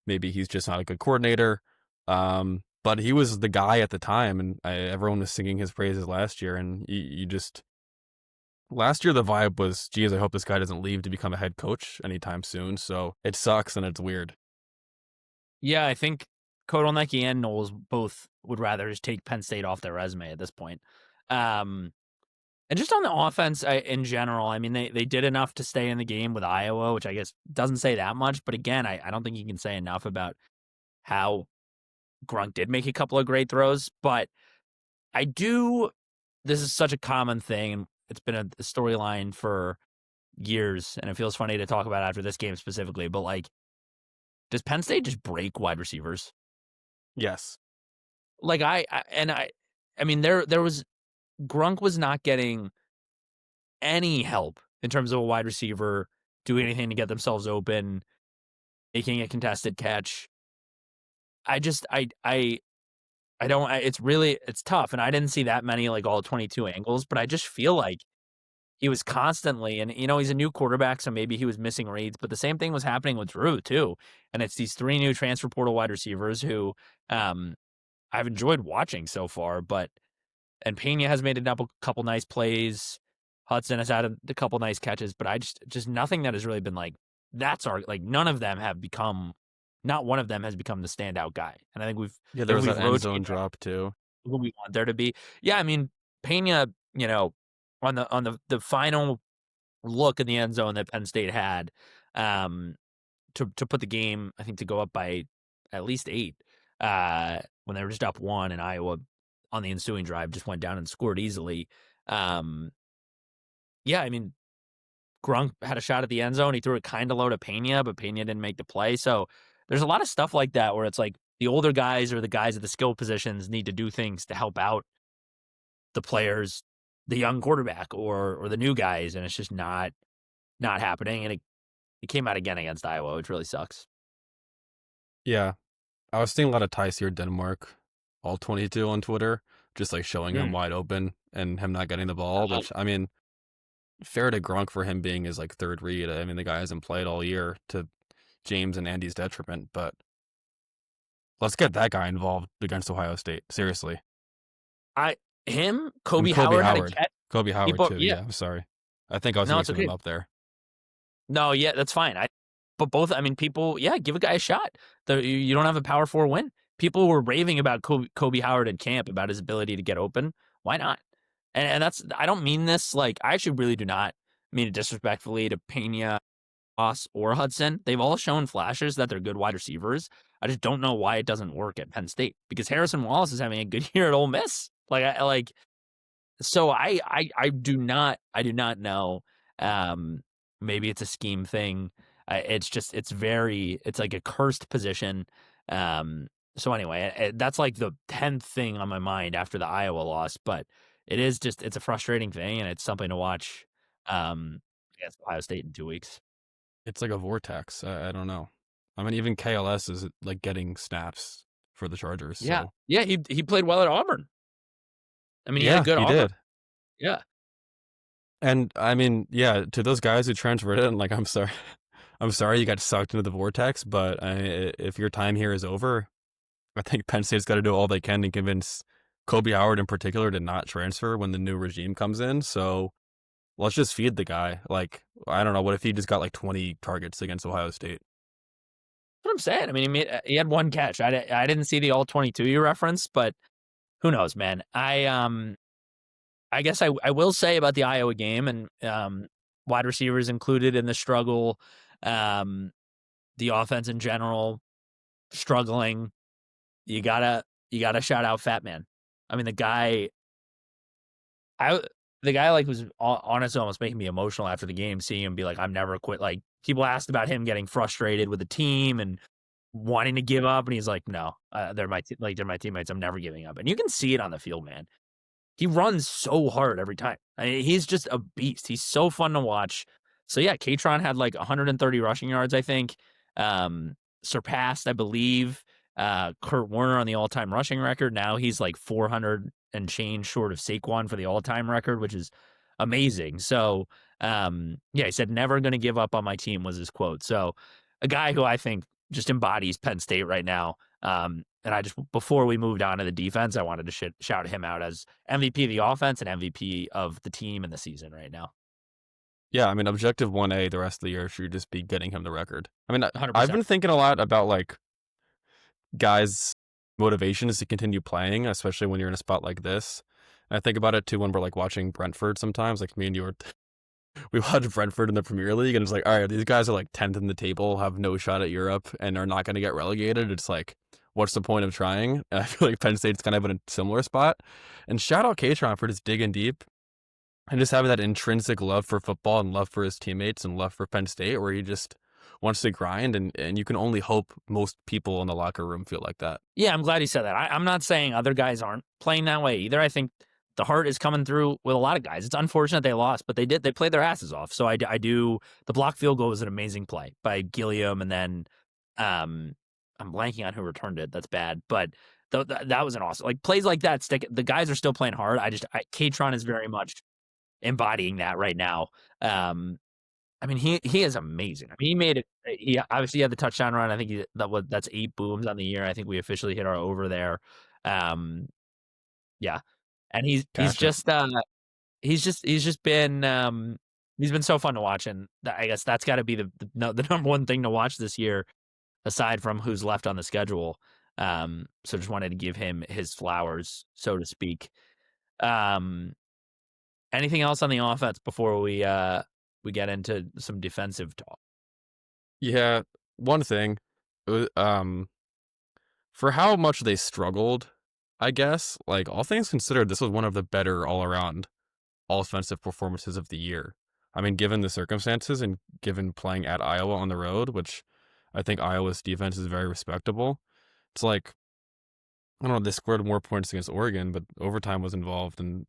Maybe he's just not a good coordinator. But he was the guy at the time, and everyone was singing his praises last year. And you just last year the vibe was, geez, I hope this guy doesn't leave to become a head coach anytime soon. So it sucks and it's weird. Yeah, I think Kotelnicki and Knowles both would rather just take Penn State off their resume at this point. And just on the offense in general, I mean, they did enough to stay in the game with Iowa, which I guess doesn't say that much. But again, I don't think you can say enough about how Grunk did make a couple of great throws. But I do, this is such a common thing, and it's been a storyline for years, and it feels funny to talk about after this game specifically. But like, does Penn State just break wide receivers? Yes. Like I mean, there was Grunk was not getting any help in terms of a wide receiver doing anything to get themselves open, making a contested catch. I just I don't. It's tough, and I didn't see that many like all 22 angles, but I just feel like he was constantly, and he's a new quarterback, so maybe he was missing reads, but the same thing was happening with Drew too. And it's these 3 new transfer portal wide receivers who um, I've enjoyed watching so far, and Pena has made a couple nice plays. Hudson has had a couple nice catches, but I just nothing that has really been like that's our like none of them have become not one of them has become the standout guy. And I think Yeah, there if was we've that end rotated zone drop too. who we want there to be. Yeah, I mean, Pena, on the final look in the end zone that Penn State had, um, to put the game, I think, to go up by at least 8, when they were just up 1, and Iowa on the ensuing drive just went down and scored easily. Um, yeah, I mean, Grunk had a shot at the end zone. He threw it kind of low to Pena, but Pena didn't make the play. So there's a lot of stuff like that where it's like the older guys or the guys at the skill positions need to do things to help out the players, the young quarterback or the new guys, and it's just not happening. And it came out again against Iowa, which really sucks. Yeah, I was seeing a lot of Tyseer Denmark, all 22 on Twitter, just like showing him Mm. wide open and him not getting the ball. Oh, Which I mean, fair to Grunk for him being his like third read. I mean, the guy hasn't played all year to James and Andy's detriment, but let's get that guy involved against Ohio State. Seriously. I him, And Kobe Kobe Howard had a Howard. catch. Kobe Howard People, too. yeah, Yeah, I'm sorry. I think I was no, it's mixing okay. them up there. No, yeah, that's fine. But both, I mean, people, yeah, give a guy a shot. You don't have a Power 4 win. People were raving about Kobe Howard at camp about his ability to get open. Why not? And that's, I don't mean this like, I actually really do not mean it disrespectfully to Pena, Ross, or Hudson. They've all shown flashes that they're good wide receivers. I just don't know why it doesn't work at Penn State because Harrison Wallace is having a good year at Ole Miss. So I do not know. Um, Maybe it's a scheme thing. It's like a cursed position. So anyway, that's like the 10th thing on my mind after the Iowa loss, but it's a frustrating thing and it's something to watch. Against Ohio State in 2 weeks. It's like a vortex. I don't know. I mean, even KLS is like getting snaps for the Chargers. Yeah, So yeah, he played well at Auburn. I mean, he had a yeah, good he Auburn. did. Yeah, And I mean, yeah, to those guys who transferred in, like, I'm sorry, I'm sorry you got sucked into the vortex. But if your time here is over, I think Penn State's got to do all they can to convince Kobe Howard in particular to not transfer when the new regime comes in. So let's just feed the guy. Like, I don't know, what if he just got like 20 targets against Ohio State? that's what I'm saying. I mean, he had 1 catch. I didn't see the all 22 you referenced, but who knows, man? I guess I will say about the Iowa game and wide receivers included in the struggle, um, the offense in general struggling. You gotta shout out Fat Man. I mean, I the guy like was honestly almost making me emotional after the game, seeing him be like, "I'm never quit." Like people asked about him getting frustrated with the team and wanting to give up, and he's like, "No, they're my teammates. I'm never giving up." And you can see it on the field, man. He runs so hard every time. I mean, he's just a beast. He's so fun to watch. So yeah, Katron had like 130 rushing yards, I think. Surpassed, I believe, Kurt Warner on the all-time rushing record. Now he's like 400 and change short of Saquon for the all-time record, which is amazing. So yeah, he said, "Never going to give up on my team" was his quote. So a guy who I think just embodies Penn State right now. And before we moved on to the defense, I wanted to shout him out as MVP of the offense and MVP of the team in the season right now. Yeah, I mean, objective 1A the rest of the year should just be getting him the record. I mean, I've 100%. been thinking a lot about like guys' motivations to continue playing, especially when you're in a spot like this. And I think about it too when we're like watching Brentford sometimes, like me and you were, we watch Brentford in the Premier League and it's like, all right, these guys are like 10th in the table, have no shot at Europe and are not going to get relegated. It's like, what's the point of trying? And I feel like Penn State's kind of in a similar spot. And shout out Katron for just digging deep and just having that intrinsic love for football and love for his teammates and love for Penn State where he just wants to grind. And you can only hope most people in the locker room feel like that. Yeah, I'm glad he said that. I'm not saying other guys aren't playing that way either. I think the heart is coming through with a lot of guys. It's unfortunate they lost, but they played their asses off. So I do. The block field goal was an amazing play by Gilliam, and then I'm blanking on who returned it. That's bad, but that was an awesome plays like that. Stick. The guys are still playing hard. Katron is very much embodying that right now. Um, I mean, he is amazing. I mean, he made it. He obviously had the touchdown run. I think that's 8 booms on the year. I think we officially hit our over there. Um, yeah, and he's Cash it. just he's just been he's been so fun to watch, and I guess that's got to be the number one thing to watch this year, aside from who's left on the schedule. So just wanted to give him his flowers, so to speak. Um, Anything else on the offense before we get into some defensive talk? Yeah, one thing, for how much they struggled, I guess, like, all things considered, this was one of the better all-around offensive performances of the year. I mean, given the circumstances and given playing at Iowa on the road, which I think Iowa's defense is very respectable, it's like, I don't know, they scored more points against Oregon, but overtime was involved, and,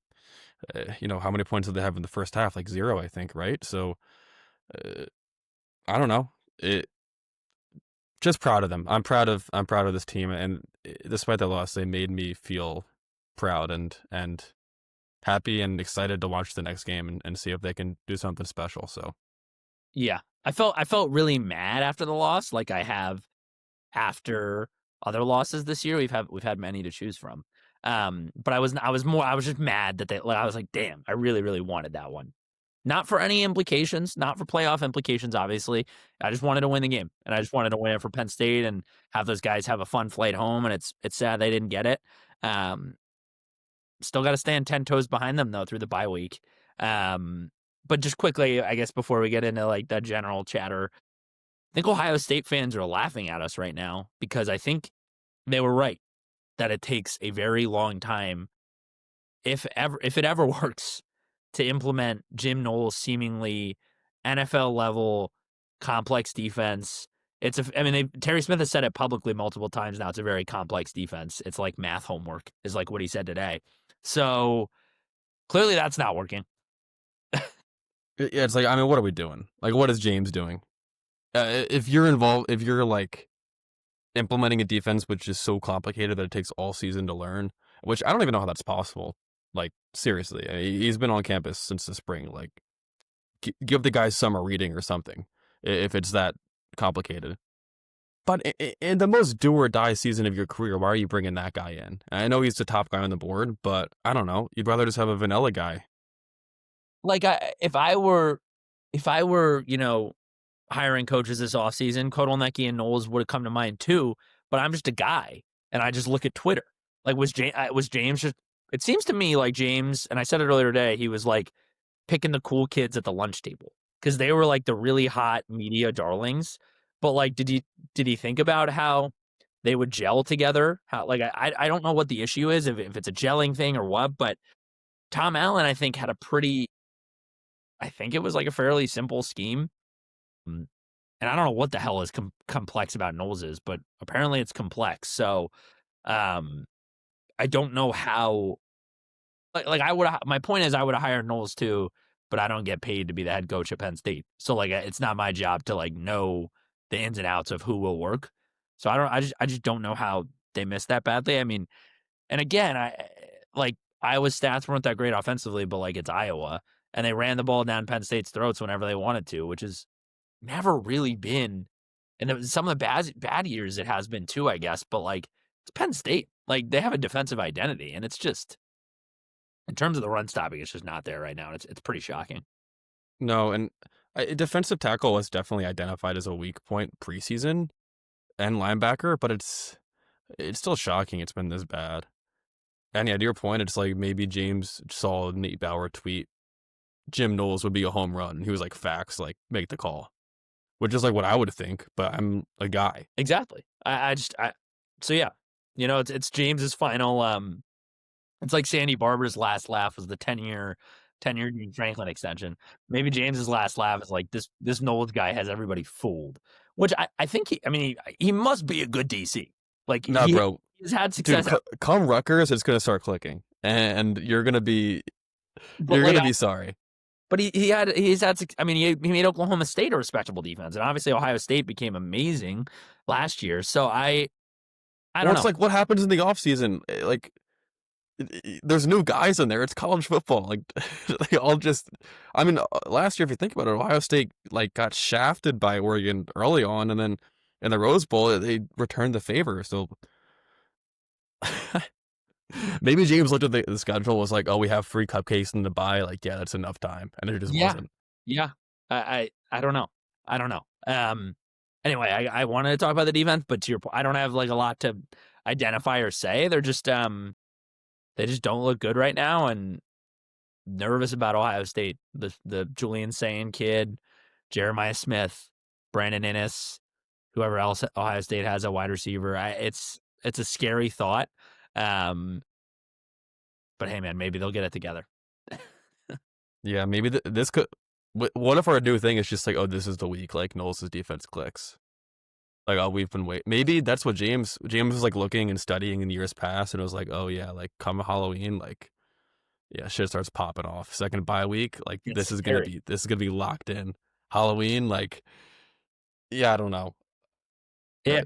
how many points did they have in the first half? Like 0, I think, right? So, uh, I don't know. It Just proud of them. I'm proud of this team, and despite the loss, they made me feel proud and happy and excited to watch the next game and see if they can do something special. So Yeah, I felt really mad after the loss, like I have after other losses this year. We've had many to choose from. But I was just mad that I was like, damn, I really, really wanted that one. Not for any implications, not for playoff implications, obviously. I just wanted to win the game, and I just wanted to win it for Penn State and have those guys have a fun flight home. And it's sad they didn't get it. Um, Still got to stand 10 toes behind them though through the bye week. But just quickly, I guess before we get into like the general chatter, I think Ohio State fans are laughing at us right now because I think they were right that it takes a very long time, if it ever works, to implement Jim Knowles' seemingly NFL level complex defense. I mean, Terry Smith has said it publicly multiple times now. It's a very complex defense. It's like math homework, is like what he said today. So clearly that's not working. yeah, it's like, I mean, what are we doing? Like, what is James doing? If you're involved, if you're like implementing a defense which is so complicated that it takes all season to learn, which I don't even know how that's possible. Like, seriously, he's been on campus since the spring. Like, give the guy summer reading or something if it's that complicated. But in the most do or die season of your career, why are you bringing that guy in? I know he's the top guy on the board, but I don't know. You'd rather just have a vanilla guy. Like if I were, hiring coaches this offseason, Kotelnicki and Knowles would have come to mind too, but I'm just a guy and I just look at Twitter. Like was James just, it seems to me like James, and I said it earlier today, he was like picking the cool kids at the lunch table because they were like the really hot media darlings. But like did he think about how they would gel together? How, like, I don't know what the issue is, if it's a gelling thing or what, but Tom Allen, I think, had I think it was like a fairly simple scheme. Mm, and I don't know what the hell is complex about Knowles is, but apparently it's complex. So, um, I don't know how. Like I would. My point is, I would have hired Knowles too, but I don't get paid to be the head coach at Penn State. So like, it's not my job to like know the ins and outs of who will work. So I don't. I just don't know how they missed that badly. I mean, and again, like Iowa's stats weren't that great offensively, but like it's Iowa, and they ran the ball down Penn State's throats whenever they wanted to, which is never really been. And some of the bad years it has been too, I guess. But like it's Penn State, like they have a defensive identity, and it's just in terms of the run stopping, it's just not there right now. It's pretty shocking. No, and defensive tackle was definitely identified as a weak point preseason and linebacker, but it's still shocking it's been this bad. And yeah, to your point, it's like maybe James saw Nate Bauer tweet Jim Knowles would be a home run. And he was like, facts, like, make the call, which is like what I would think, but I'm a guy. Exactly. So yeah, it's James's final. It's like Sandy Barber's last laugh was the 10-year Dean Franklin extension. Maybe James's last laugh is like this Knowles guy has everybody fooled, which I think he must be a good DC. Like No, bro. he's had Dude, success, come Rutgers, it's going to start clicking. And you're going to be but like sorry. but he's had. I mean, he made Oklahoma State a respectable defense, and obviously Ohio State became amazing last year. So I don't know. It's like what happens in the offseason? Like there's new guys in there. It's college football. Like they all just. I mean, last year, if you think about it, Ohio State like got shafted by Oregon early on, and then in the Rose Bowl they returned the favor. So maybe James looked at the schedule, was like, "Oh, we have free cupcakes in the bye. Like, yeah, that's enough time," and it just Yeah, wasn't. yeah. I don't know. I don't know. Anyway, I wanted to talk about the defense, but to your point, I don't have like a lot to identify or say. They just don't look good right now, and nervous about Ohio State. The Julian Sayin kid, Jeremiah Smith, Brandon Inniss, whoever else Ohio State has a wide receiver. It's a scary thought. But hey, man, maybe they'll get it together. Yeah, maybe this could. What if our new thing is just like, oh, this is the week like Knowles' defense clicks. Like, oh, we've been waiting. Maybe that's what James was like looking and studying in years past, and it was like, oh yeah, like come Halloween, like yeah, shit starts popping off. Second bye week, like It's scary. this is gonna be locked in. Halloween, like yeah, I don't know. If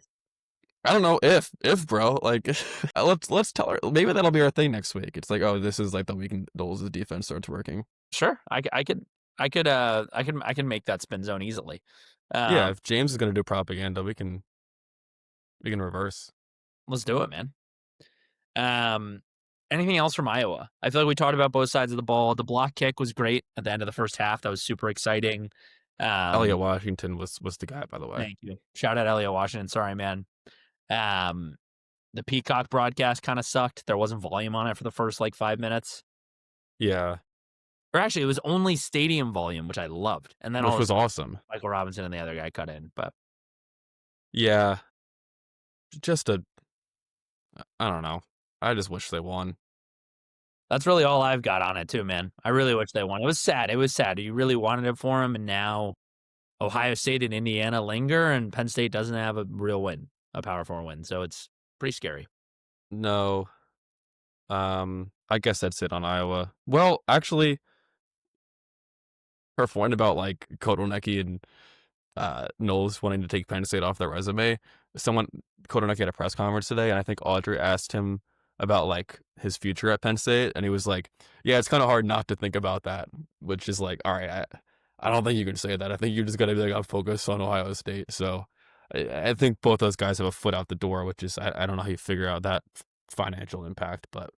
I don't know if bro, like let's tell her maybe that'll be our thing next week. It's like, oh, this is like the week Knowles' defense starts working. sure, I can make that spin zone easily. Yeah, if James is gonna do propaganda, we can reverse. Let's do it, man. Anything else from Iowa? I feel like we talked about both sides of the ball. The block kick was great at the end of the first half. That was super exciting. Elliot Washington was the guy, by the way. Thank you. Shout out Elliot Washington. Sorry, man. The Peacock broadcast kind of sucked. There wasn't volume on it for the first like 5 minutes. Yeah, Or actually, it was only stadium volume, which I loved. And then which all of a was sudden, awesome. Michael Robinson and the other guy cut in. But Yeah, just a I don't know. I just wish they won. that's really all I've got on it too, man. I really wish they won. It was sad. It was sad. You really wanted it for him, and now Ohio State and Indiana linger, and Penn State doesn't have a real win, a Power 4 win. So it's pretty scary. No, I guess that's it on Iowa. Well, actually, her point about like Kotelnicki and Knowles wanting to take Penn State off their resume. Kotelnicki had a press conference today, and I think Audrey asked him about like his future at Penn State, and he was like, "Yeah, it's kind of hard not to think about that," which is like, all right, I don't think you can say that. I think you just got to be like, I'm focused on Ohio State. So I think both those guys have a foot out the door, which is I don't know how you figure out that financial impact, but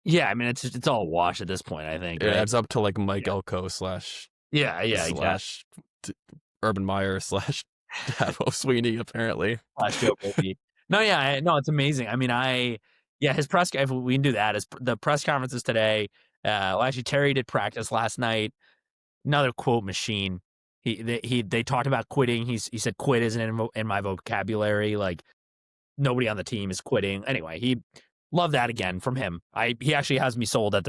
Yeah, I mean it's all a wash at this point. I think. it Right? adds up to like Mike Yeah. Elko slash Yeah. Exactly. slash Urban Meyer slash Dabo Sweeney apparently. Last Joe Brady. No, yeah, no, it's amazing. I mean, yeah, his press. If we can do that, the press conferences today. Well, actually, Terry did practice last night. Another quote machine. They talked about quitting. He said quit isn't in my vocabulary. Like nobody on the team is quitting. Anyway, he loved that again from him. He actually has me sold that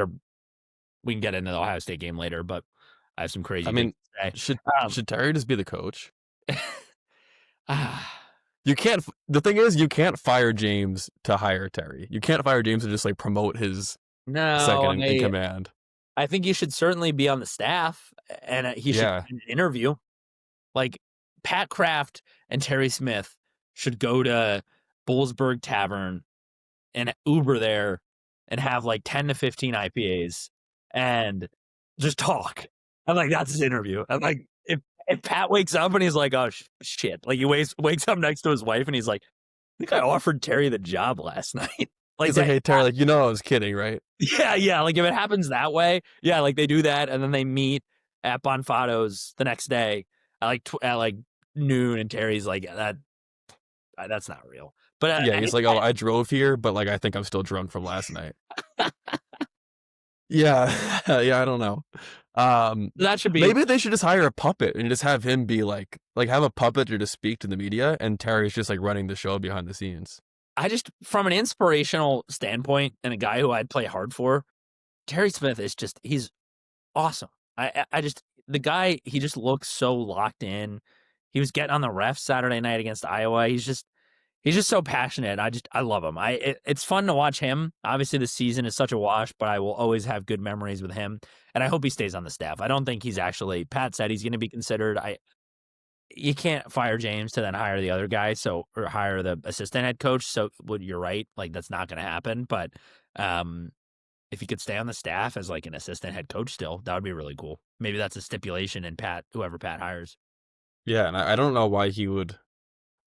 we can get into the Ohio State game later, but I have some crazy I mean, things to should say. should Terry just be the coach? Ah, You can't. The thing is, you can't fire James to hire Terry. You can't fire James to just like promote his no, second in command. I think he should certainly be on the staff, and he should Yeah, get an interview. Like Pat Kraft and Terry Smith should go to Bullsburg Tavern and Uber there and have like 10 to 15 IPAs and just talk. And like that's his interview. And like if Pat wakes up and he's like, oh shit, like he wakes up next to his wife and he's like, I think I offered Terry the job last night. Like he's like, that, hey Terry, like I was kidding, right? yeah. Like if it happens that way, yeah, like they do that and then they meet at Bonfato's the next day at like noon, and Terry's like, that's not real. But Yeah, he's like, oh, I drove here, but like I think I'm still drunk from last night. Yeah, yeah, I don't know. that should be Maybe they should just hire a puppet and just have him be like have a puppet to just speak to the media, and Terry's just like running the show behind the scenes. I just from an inspirational standpoint and a guy who I'd play hard for, Terry Smith is just he's awesome. I just the guy he just looks so locked in. He was getting on the ref Saturday night against Iowa. He's just so passionate. I love him. It's fun to watch him. Obviously, the season is such a wash, but I will always have good memories with him, and I hope he stays on the staff. I don't think he's actually. Pat said he's going to be considered. You can't fire James to then hire the other guy, or hire the assistant head coach. So, you're right. Like that's not going to happen. But if he could stay on the staff as like an assistant head coach still, that would be really cool. Maybe that's a stipulation in whoever Pat hires. Yeah, and I don't know why he would.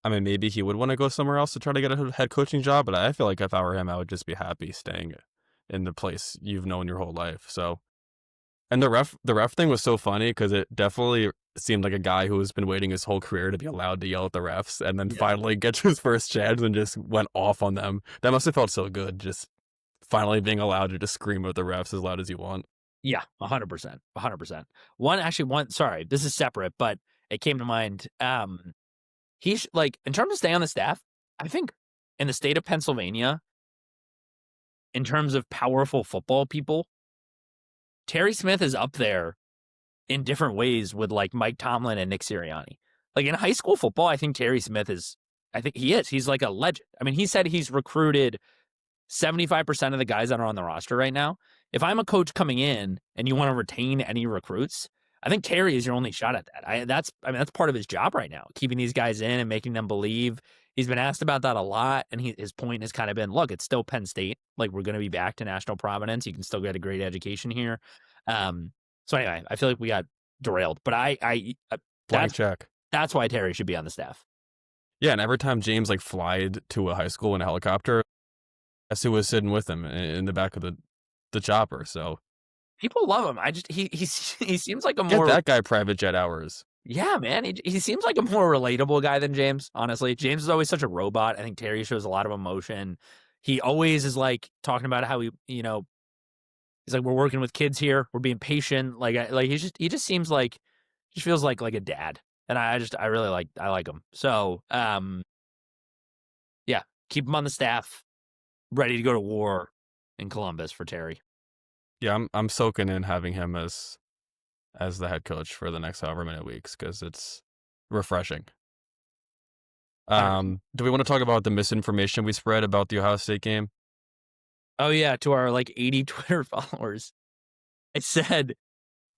I mean, maybe he would want to go somewhere else to try to get a head coaching job, but I feel like if I were him, I would just be happy staying in the place you've known your whole life. So, and the ref thing was so funny because it definitely seemed like a guy who has been waiting his whole career to be allowed to yell at the refs, and then finally get to his first chance and just went off on them. That must have felt so good, just finally being allowed to just scream at the refs as loud as you want. Yeah, 100%. 100%. Sorry, this is separate, but it came to mind. He's like, in terms of staying on the staff, I think in the state of Pennsylvania, in terms of powerful football people, Terry Smith is up there in different ways with like Mike Tomlin and Nick Sirianni. Like in high school football, I think Terry Smith he's like a legend. I mean, he said he's recruited 75% of the guys that are on the roster right now. If I'm a coach coming in and you want to retain any recruits, I think Terry is your only shot at that. That's part of his job right now, keeping these guys in and making them believe. He's been asked about that a lot, and his point has kind of been, look, it's still Penn State. Like, we're going to be back to national prominence. You can still get a great education here. So anyway, I feel like we got derailed, but Blank check. That's why Terry should be on the staff. Yeah, and every time James like flied to a high school in a helicopter, that's who was sitting with him in the back of the chopper. So people love him. He seems like a get more that guy private jet hours. Yeah, man. He seems like a more relatable guy than James, honestly. James is always such a robot. I think Terry shows a lot of emotion. He always is like talking about how he's like, we're working with kids here. We're being patient. He just seems like, just feels like a dad. And I like him. So, yeah, keep him on the staff, ready to go to war in Columbus for Terry. Yeah, I'm soaking in having him as the head coach for the next however many weeks because it's refreshing. Do we want to talk about the misinformation we spread about the Ohio State game? Oh yeah, to our like 80 Twitter followers. I said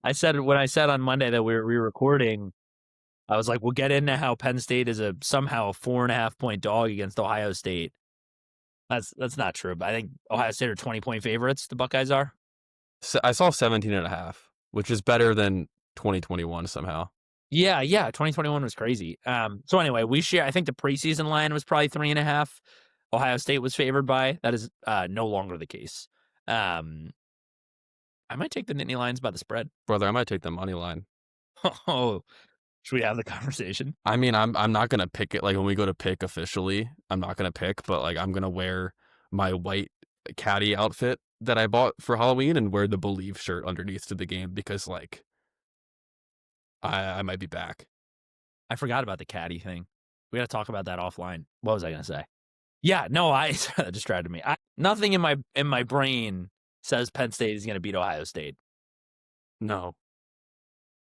when I said on Monday that we were re-recording, I was like, we'll get into how Penn State is somehow a 4.5 point dog against Ohio State. That's not true, but I think Ohio State are 20-point favorites. The Buckeyes are. So I saw 17.5, which is better than 2021 somehow. Yeah. 2021 was crazy. So anyway, I think the preseason line was probably 3.5. Ohio State was favored by. That is no longer the case. I might take the Nittany Lions by the spread. Brother, I might take the money line. Oh, should we have the conversation? I mean, I'm not gonna pick it. Like when we go to pick officially, I'm not gonna pick, but like I'm gonna wear my white caddy outfit that I bought for Halloween and wear the Believe shirt underneath to the game because like I might be back. I forgot about the caddy thing. We got to talk about that offline. What was I gonna say? Yeah, no, that distracted me. Nothing in my brain says Penn State is gonna beat Ohio State. No.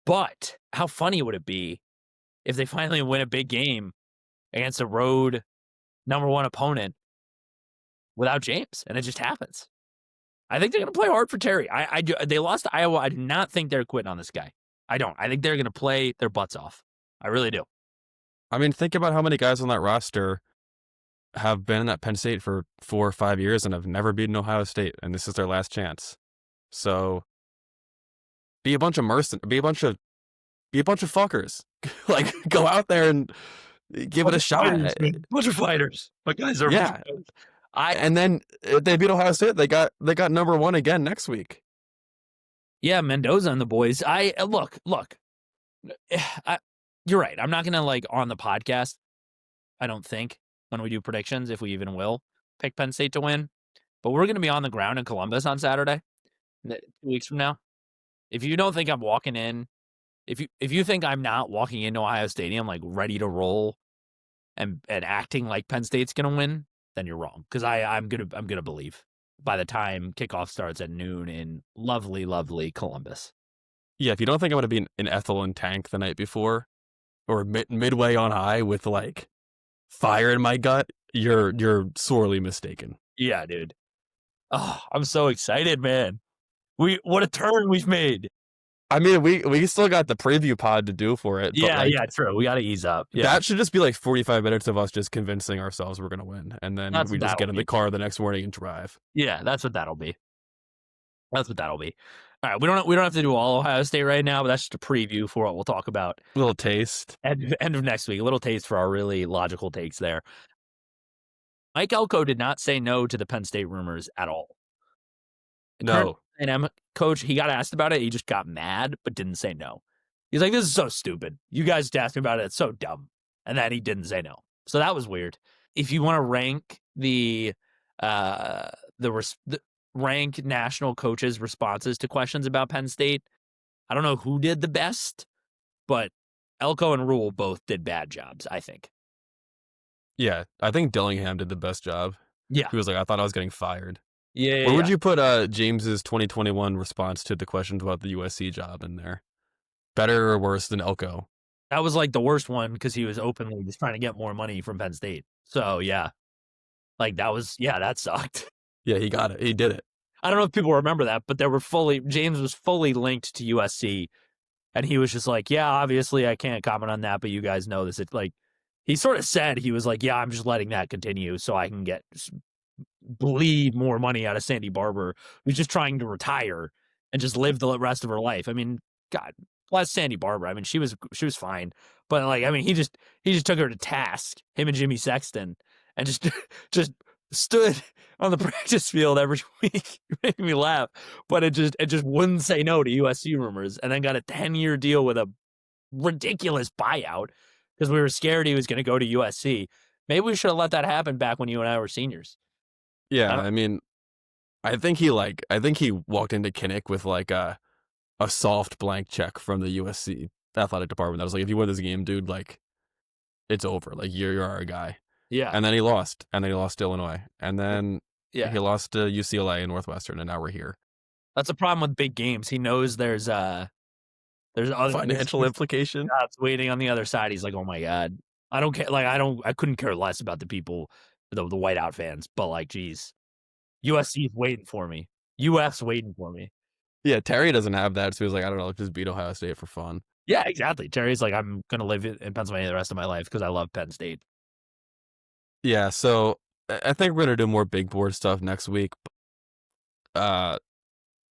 But how funny would it be if they finally win a big game against a road number one opponent without James, and it just happens? I think they're going to play hard for Terry. They lost to Iowa. I do not think they're quitting on this guy. I don't. I think they're going to play their butts off. I really do. I mean, think about how many guys on that roster have been at Penn State for 4 or 5 years and have never beaten Ohio State, and this is their last chance. So be a bunch of fuckers. Like go out there and give it a shot. Bunch of fighters. But guys are and then if they beat Ohio State, they got number one again next week. Yeah, Mendoza and the boys. Look. You're right. I'm not gonna like on the podcast. I don't think when we do predictions, if we even will pick Penn State to win, but we're gonna be on the ground in Columbus on Saturday, 2 weeks from now. If you don't think I'm walking in, if you think I'm not walking into Ohio Stadium like ready to roll and acting like Penn State's gonna win, then you're wrong. Because I'm gonna believe by the time kickoff starts at noon in lovely, lovely Columbus. Yeah, if you don't think I'm gonna be in Ethel and Tank the night before, or midway on high with like fire in my gut, you're sorely mistaken. Yeah, dude. Oh, I'm so excited, man. What a turn we've made. I mean, we still got the preview pod to do for it. Yeah, true. We got to ease up. Yeah. That should just be like 45 minutes of us just convincing ourselves we're going to win. And then we just get in the car the next morning and drive. Yeah, that's what that'll be. That's what that'll be. All right, we don't have to do all Ohio State right now, but that's just a preview for what we'll talk about Little taste. end of next week. A little taste for our really logical takes there. Mike Elko did not say no to the Penn State rumors at all. The current No. A&M coach, he got asked about it. He just got mad, but didn't say no. He's like, "This is so stupid. You guys just asked me about it. It's so dumb." And then he didn't say no. So that was weird. If you want to rank the rank national coaches' responses to questions about Penn State, I don't know who did the best, but Elko and Rule both did bad jobs, I think. Yeah, I think Dillingham did the best job. Yeah. He was like, I thought I was getting fired. Yeah. Where would you put James's 2021 response to the questions about the USC job in there? Better or worse than Elko? That was like the worst one because he was openly just trying to get more money from Penn State. So yeah, like that sucked. Yeah, he got it. He did it. I don't know if people remember that, but James was fully linked to USC, and he was just like, yeah, obviously I can't comment on that, but you guys know this. It's like he sort of said he was like, yeah, I'm just letting that continue so I can bleed more money out of Sandy Barber, who's just trying to retire and just live the rest of her life. I mean, God bless Sandy Barber. I mean, she was fine, but like, I mean, he just took her to task, him and Jimmy Sexton, and just stood on the practice field every week, making me laugh. But it just wouldn't say no to USC rumors, and then got a 10-year deal with a ridiculous buyout because we were scared he was going to go to USC. Maybe we should have let that happen back when you and I were seniors. Yeah, I mean, I think he walked into Kinnick with like a soft blank check from the USC athletic department. That was like, if you win this game, dude, like it's over. Like you're our guy. Yeah. And then he lost. And then he lost to Illinois. And then Yeah. he lost to UCLA and Northwestern, and now we're here. That's a problem with big games. He knows there's other Financial implication. jobs waiting on the other side. He's like, oh my God. I don't care. Like, I couldn't care less about the people, the whiteout fans, but like, geez, USC's waiting for me. UF's waiting for me. Yeah, Terry doesn't have that, so he's like, I don't know, just beat Ohio State for fun. Yeah, exactly. Terry's like, I'm going to live in Pennsylvania the rest of my life because I love Penn State. Yeah, so I think we're going to do more big board stuff next week. We're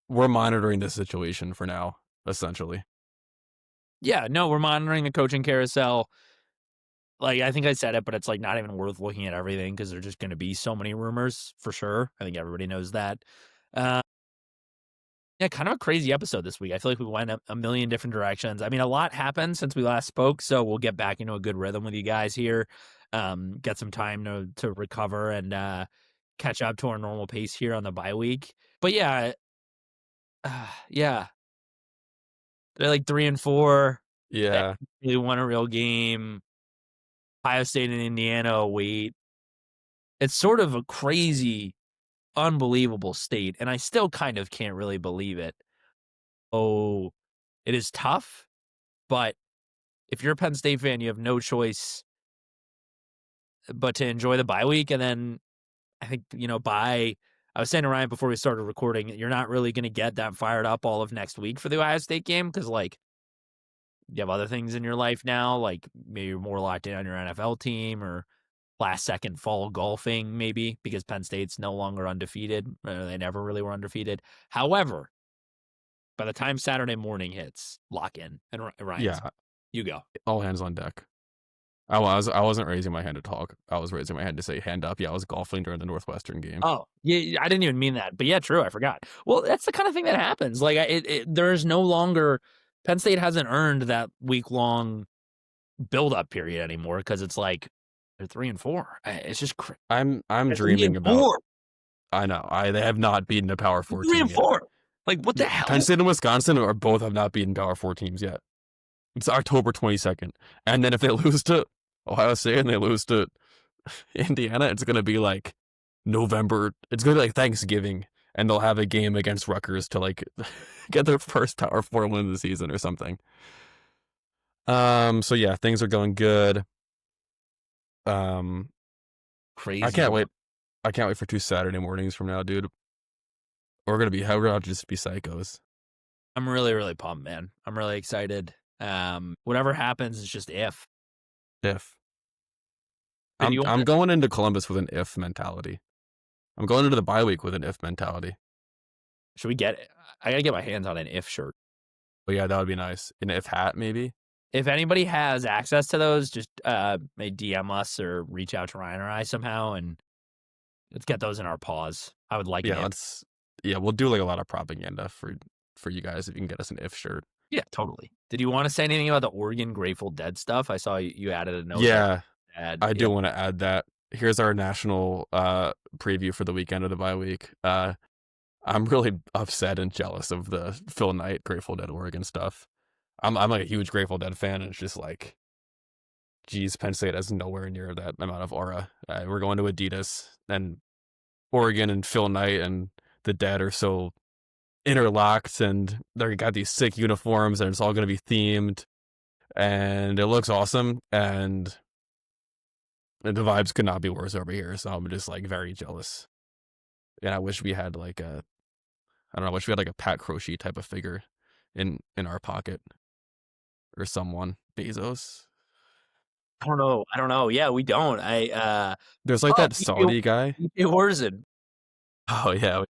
monitoring the situation for now, essentially. Yeah, no, we're monitoring the coaching carousel. Like, I think I said it, but it's like not even worth looking at everything because there's just going to be so many rumors for sure. I think everybody knows that. Yeah, kind of a crazy episode this week. I feel like we went a million different directions. I mean, a lot happened since we last spoke, so we'll get back into a good rhythm with you guys here. Get some time to recover and catch up to our normal pace here on the bye week. But yeah, yeah, they're like 3-4. Yeah, They won a real game. Ohio State and Indiana wait. It's sort of a crazy, unbelievable state, and I still kind of can't really believe it. Oh, it is tough, but if you're a Penn State fan, you have no choice but to enjoy the bye week. And then I think, I was saying to Ryan before we started recording, you're not really going to get that fired up all of next week for the Ohio State game because, like, you have other things in your life now, like maybe you're more locked in on your NFL team or last second fall golfing, maybe because Penn State's no longer undefeated. They never really were undefeated. However, by the time Saturday morning hits, lock in. And Ryan, you go. All hands on deck. I wasn't raising my hand to talk. I was raising my hand to say hand up. Yeah, I was golfing during the Northwestern game. Oh, yeah, I didn't even mean that. But yeah, true. I forgot. Well, that's the kind of thing that happens. Like, there's no longer Penn State hasn't earned that week-long build-up period anymore because it's like they're 3-4. It's just crazy. I'm dreaming about. I know. They have not beaten a Power 4 team 3-4. yet. Like, what the hell? Penn State and Wisconsin are both have not beaten Power 4 teams yet. It's October 22nd. And then if they lose to Ohio State and they lose to Indiana, it's going to be like November. It's going to be like Thanksgiving. And they'll have a game against Rutgers to like get their first Power 4 win of the season or something. So yeah, things are going good. Crazy. I can't wait. I can't wait for 2 Saturday mornings from now, dude. We're gonna just be psychos. I'm really, really pumped, man. I'm really excited. Whatever happens, it's just if. I'm going into Columbus with an if mentality. I'm going into the bye week with an if mentality. Should we get? I gotta get my hands on an if shirt. But yeah, that would be nice. An if hat, maybe. If anybody has access to those, just may DM us or reach out to Ryan or I somehow, and let's get those in our paws. I would like an Yeah, if. we'll do like a lot of propaganda for you guys if you can get us an if shirt. Yeah, totally. Did you want to say anything about the Oregon Grateful Dead stuff? I saw you added a note. Yeah, Add, I yeah. do want to add that. Here's our national preview for the weekend of the bye week. I'm really upset and jealous of the Phil Knight Grateful Dead Oregon stuff. I'm like a huge Grateful Dead fan, and it's just like, geez, Penn State has nowhere near that amount of aura. We're going to Adidas, and Oregon and Phil Knight and the Dead are so interlocked, and they got these sick uniforms, and it's all going to be themed, and it looks awesome, and the vibes could not be worse over here. So I'm just like very jealous, and I wish we had like I wish we had like a Pat Croce type of figure in our pocket, or someone Bezos. I don't know. Yeah, we don't. There's like that Saudi guy. Horzin. Oh yeah,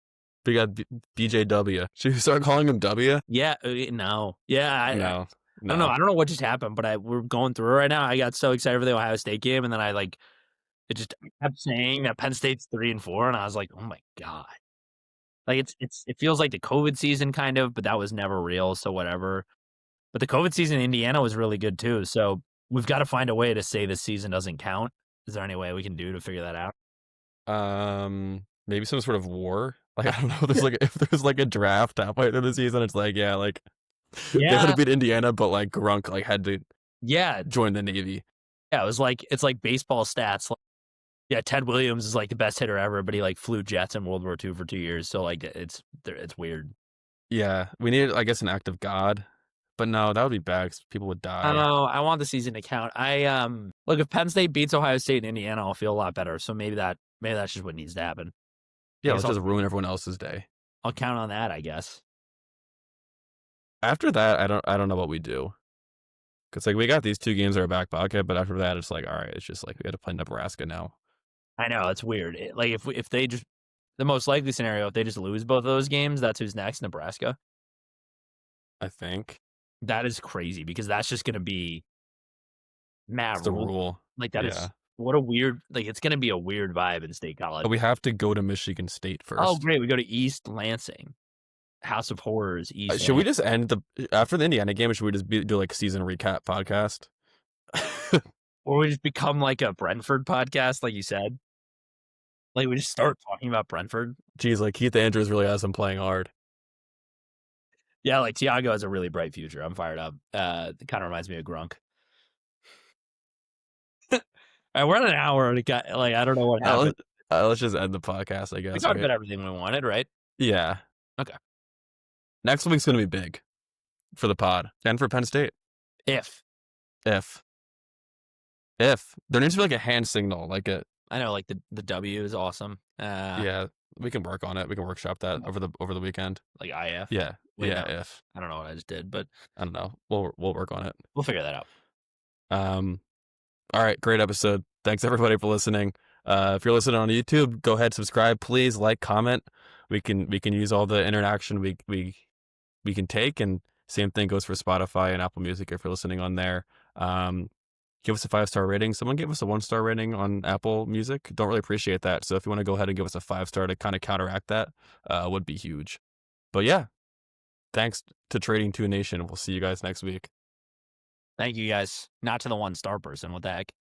we got BJW. Should we start calling him W? Yeah, no. Yeah, No. I don't know. I don't know what just happened, but we're going through it right now. I got so excited for the Ohio State game, and then I kept saying that Penn State's 3-4, and I was like, oh my god. Like it feels like the COVID season kind of, but that was never real, so whatever. But the COVID season in Indiana was really good too, so we've got to find a way to say this season doesn't count. Is there any way we can do to figure that out? Maybe some sort of war. Like I don't know. There's like if there's like a draft halfway through the season, it's like they had to beat Indiana, but like Grunk like had to join the Navy. Yeah, it's like baseball stats. Yeah, Ted Williams is like the best hitter ever, but he like flew jets in World War II for 2 years. So like it's weird. Yeah, we need, I guess, an act of God, but no, that would be bad 'cause people would die. No, I want the season to count. Look, if Penn State beats Ohio State and Indiana, I'll feel a lot better. So maybe that's just what needs to happen. Yeah, let's just ruin everyone else's day. I'll count on that, I guess. After that, I don't know what we do. Because like we got these 2 games in our back pocket, but after that, it's like, all right, it's just like we got to play Nebraska now. I know, it's weird. Like if they just, the most likely scenario, if they just lose both of those games, that's who's next, Nebraska. I think that is crazy because that's just going to be mad the rule. Like that is what a weird, like it's going to be a weird vibe in State College. But we have to go to Michigan State first. Oh, great. We go to East Lansing. House of Horrors. East should we just end after the Indiana game? Or should we just do like season recap podcast? Or we just become like a Brentford podcast, like you said. Like we just start talking about Brentford. Geez, like Keith Andrews really has them playing hard. Yeah, like Tiago has a really bright future. I'm fired up. It kind of reminds me of Grunk. All right, we're at an hour. Like I don't know what happened. Let's just end the podcast, I guess. We talked about everything we wanted, right? Yeah. Okay. Next week's gonna be big for the pod and for Penn State. If there needs to be like a hand signal, like I know, like the W is awesome. Yeah, we can work on it. We can workshop that over the weekend. Like IF. Yeah. Wait, yeah. No. If I don't know what I just did, but I don't know. We'll work on it. We'll figure that out. All right, great episode. Thanks everybody for listening. If you're listening on YouTube, go ahead, subscribe, please, like, comment. We can use all the interaction we can take, and same thing goes for Spotify and Apple Music if you're listening on there. Give us a 5-star rating. Someone gave us a 1-star rating on Apple Music. Don't really appreciate that. So if you want to go ahead and give us a 5-star to kind of counteract that, would be huge. But yeah, thanks to Trading 2 Nation. We'll see you guys next week. Thank you guys. Not to the 1-star person. What the heck?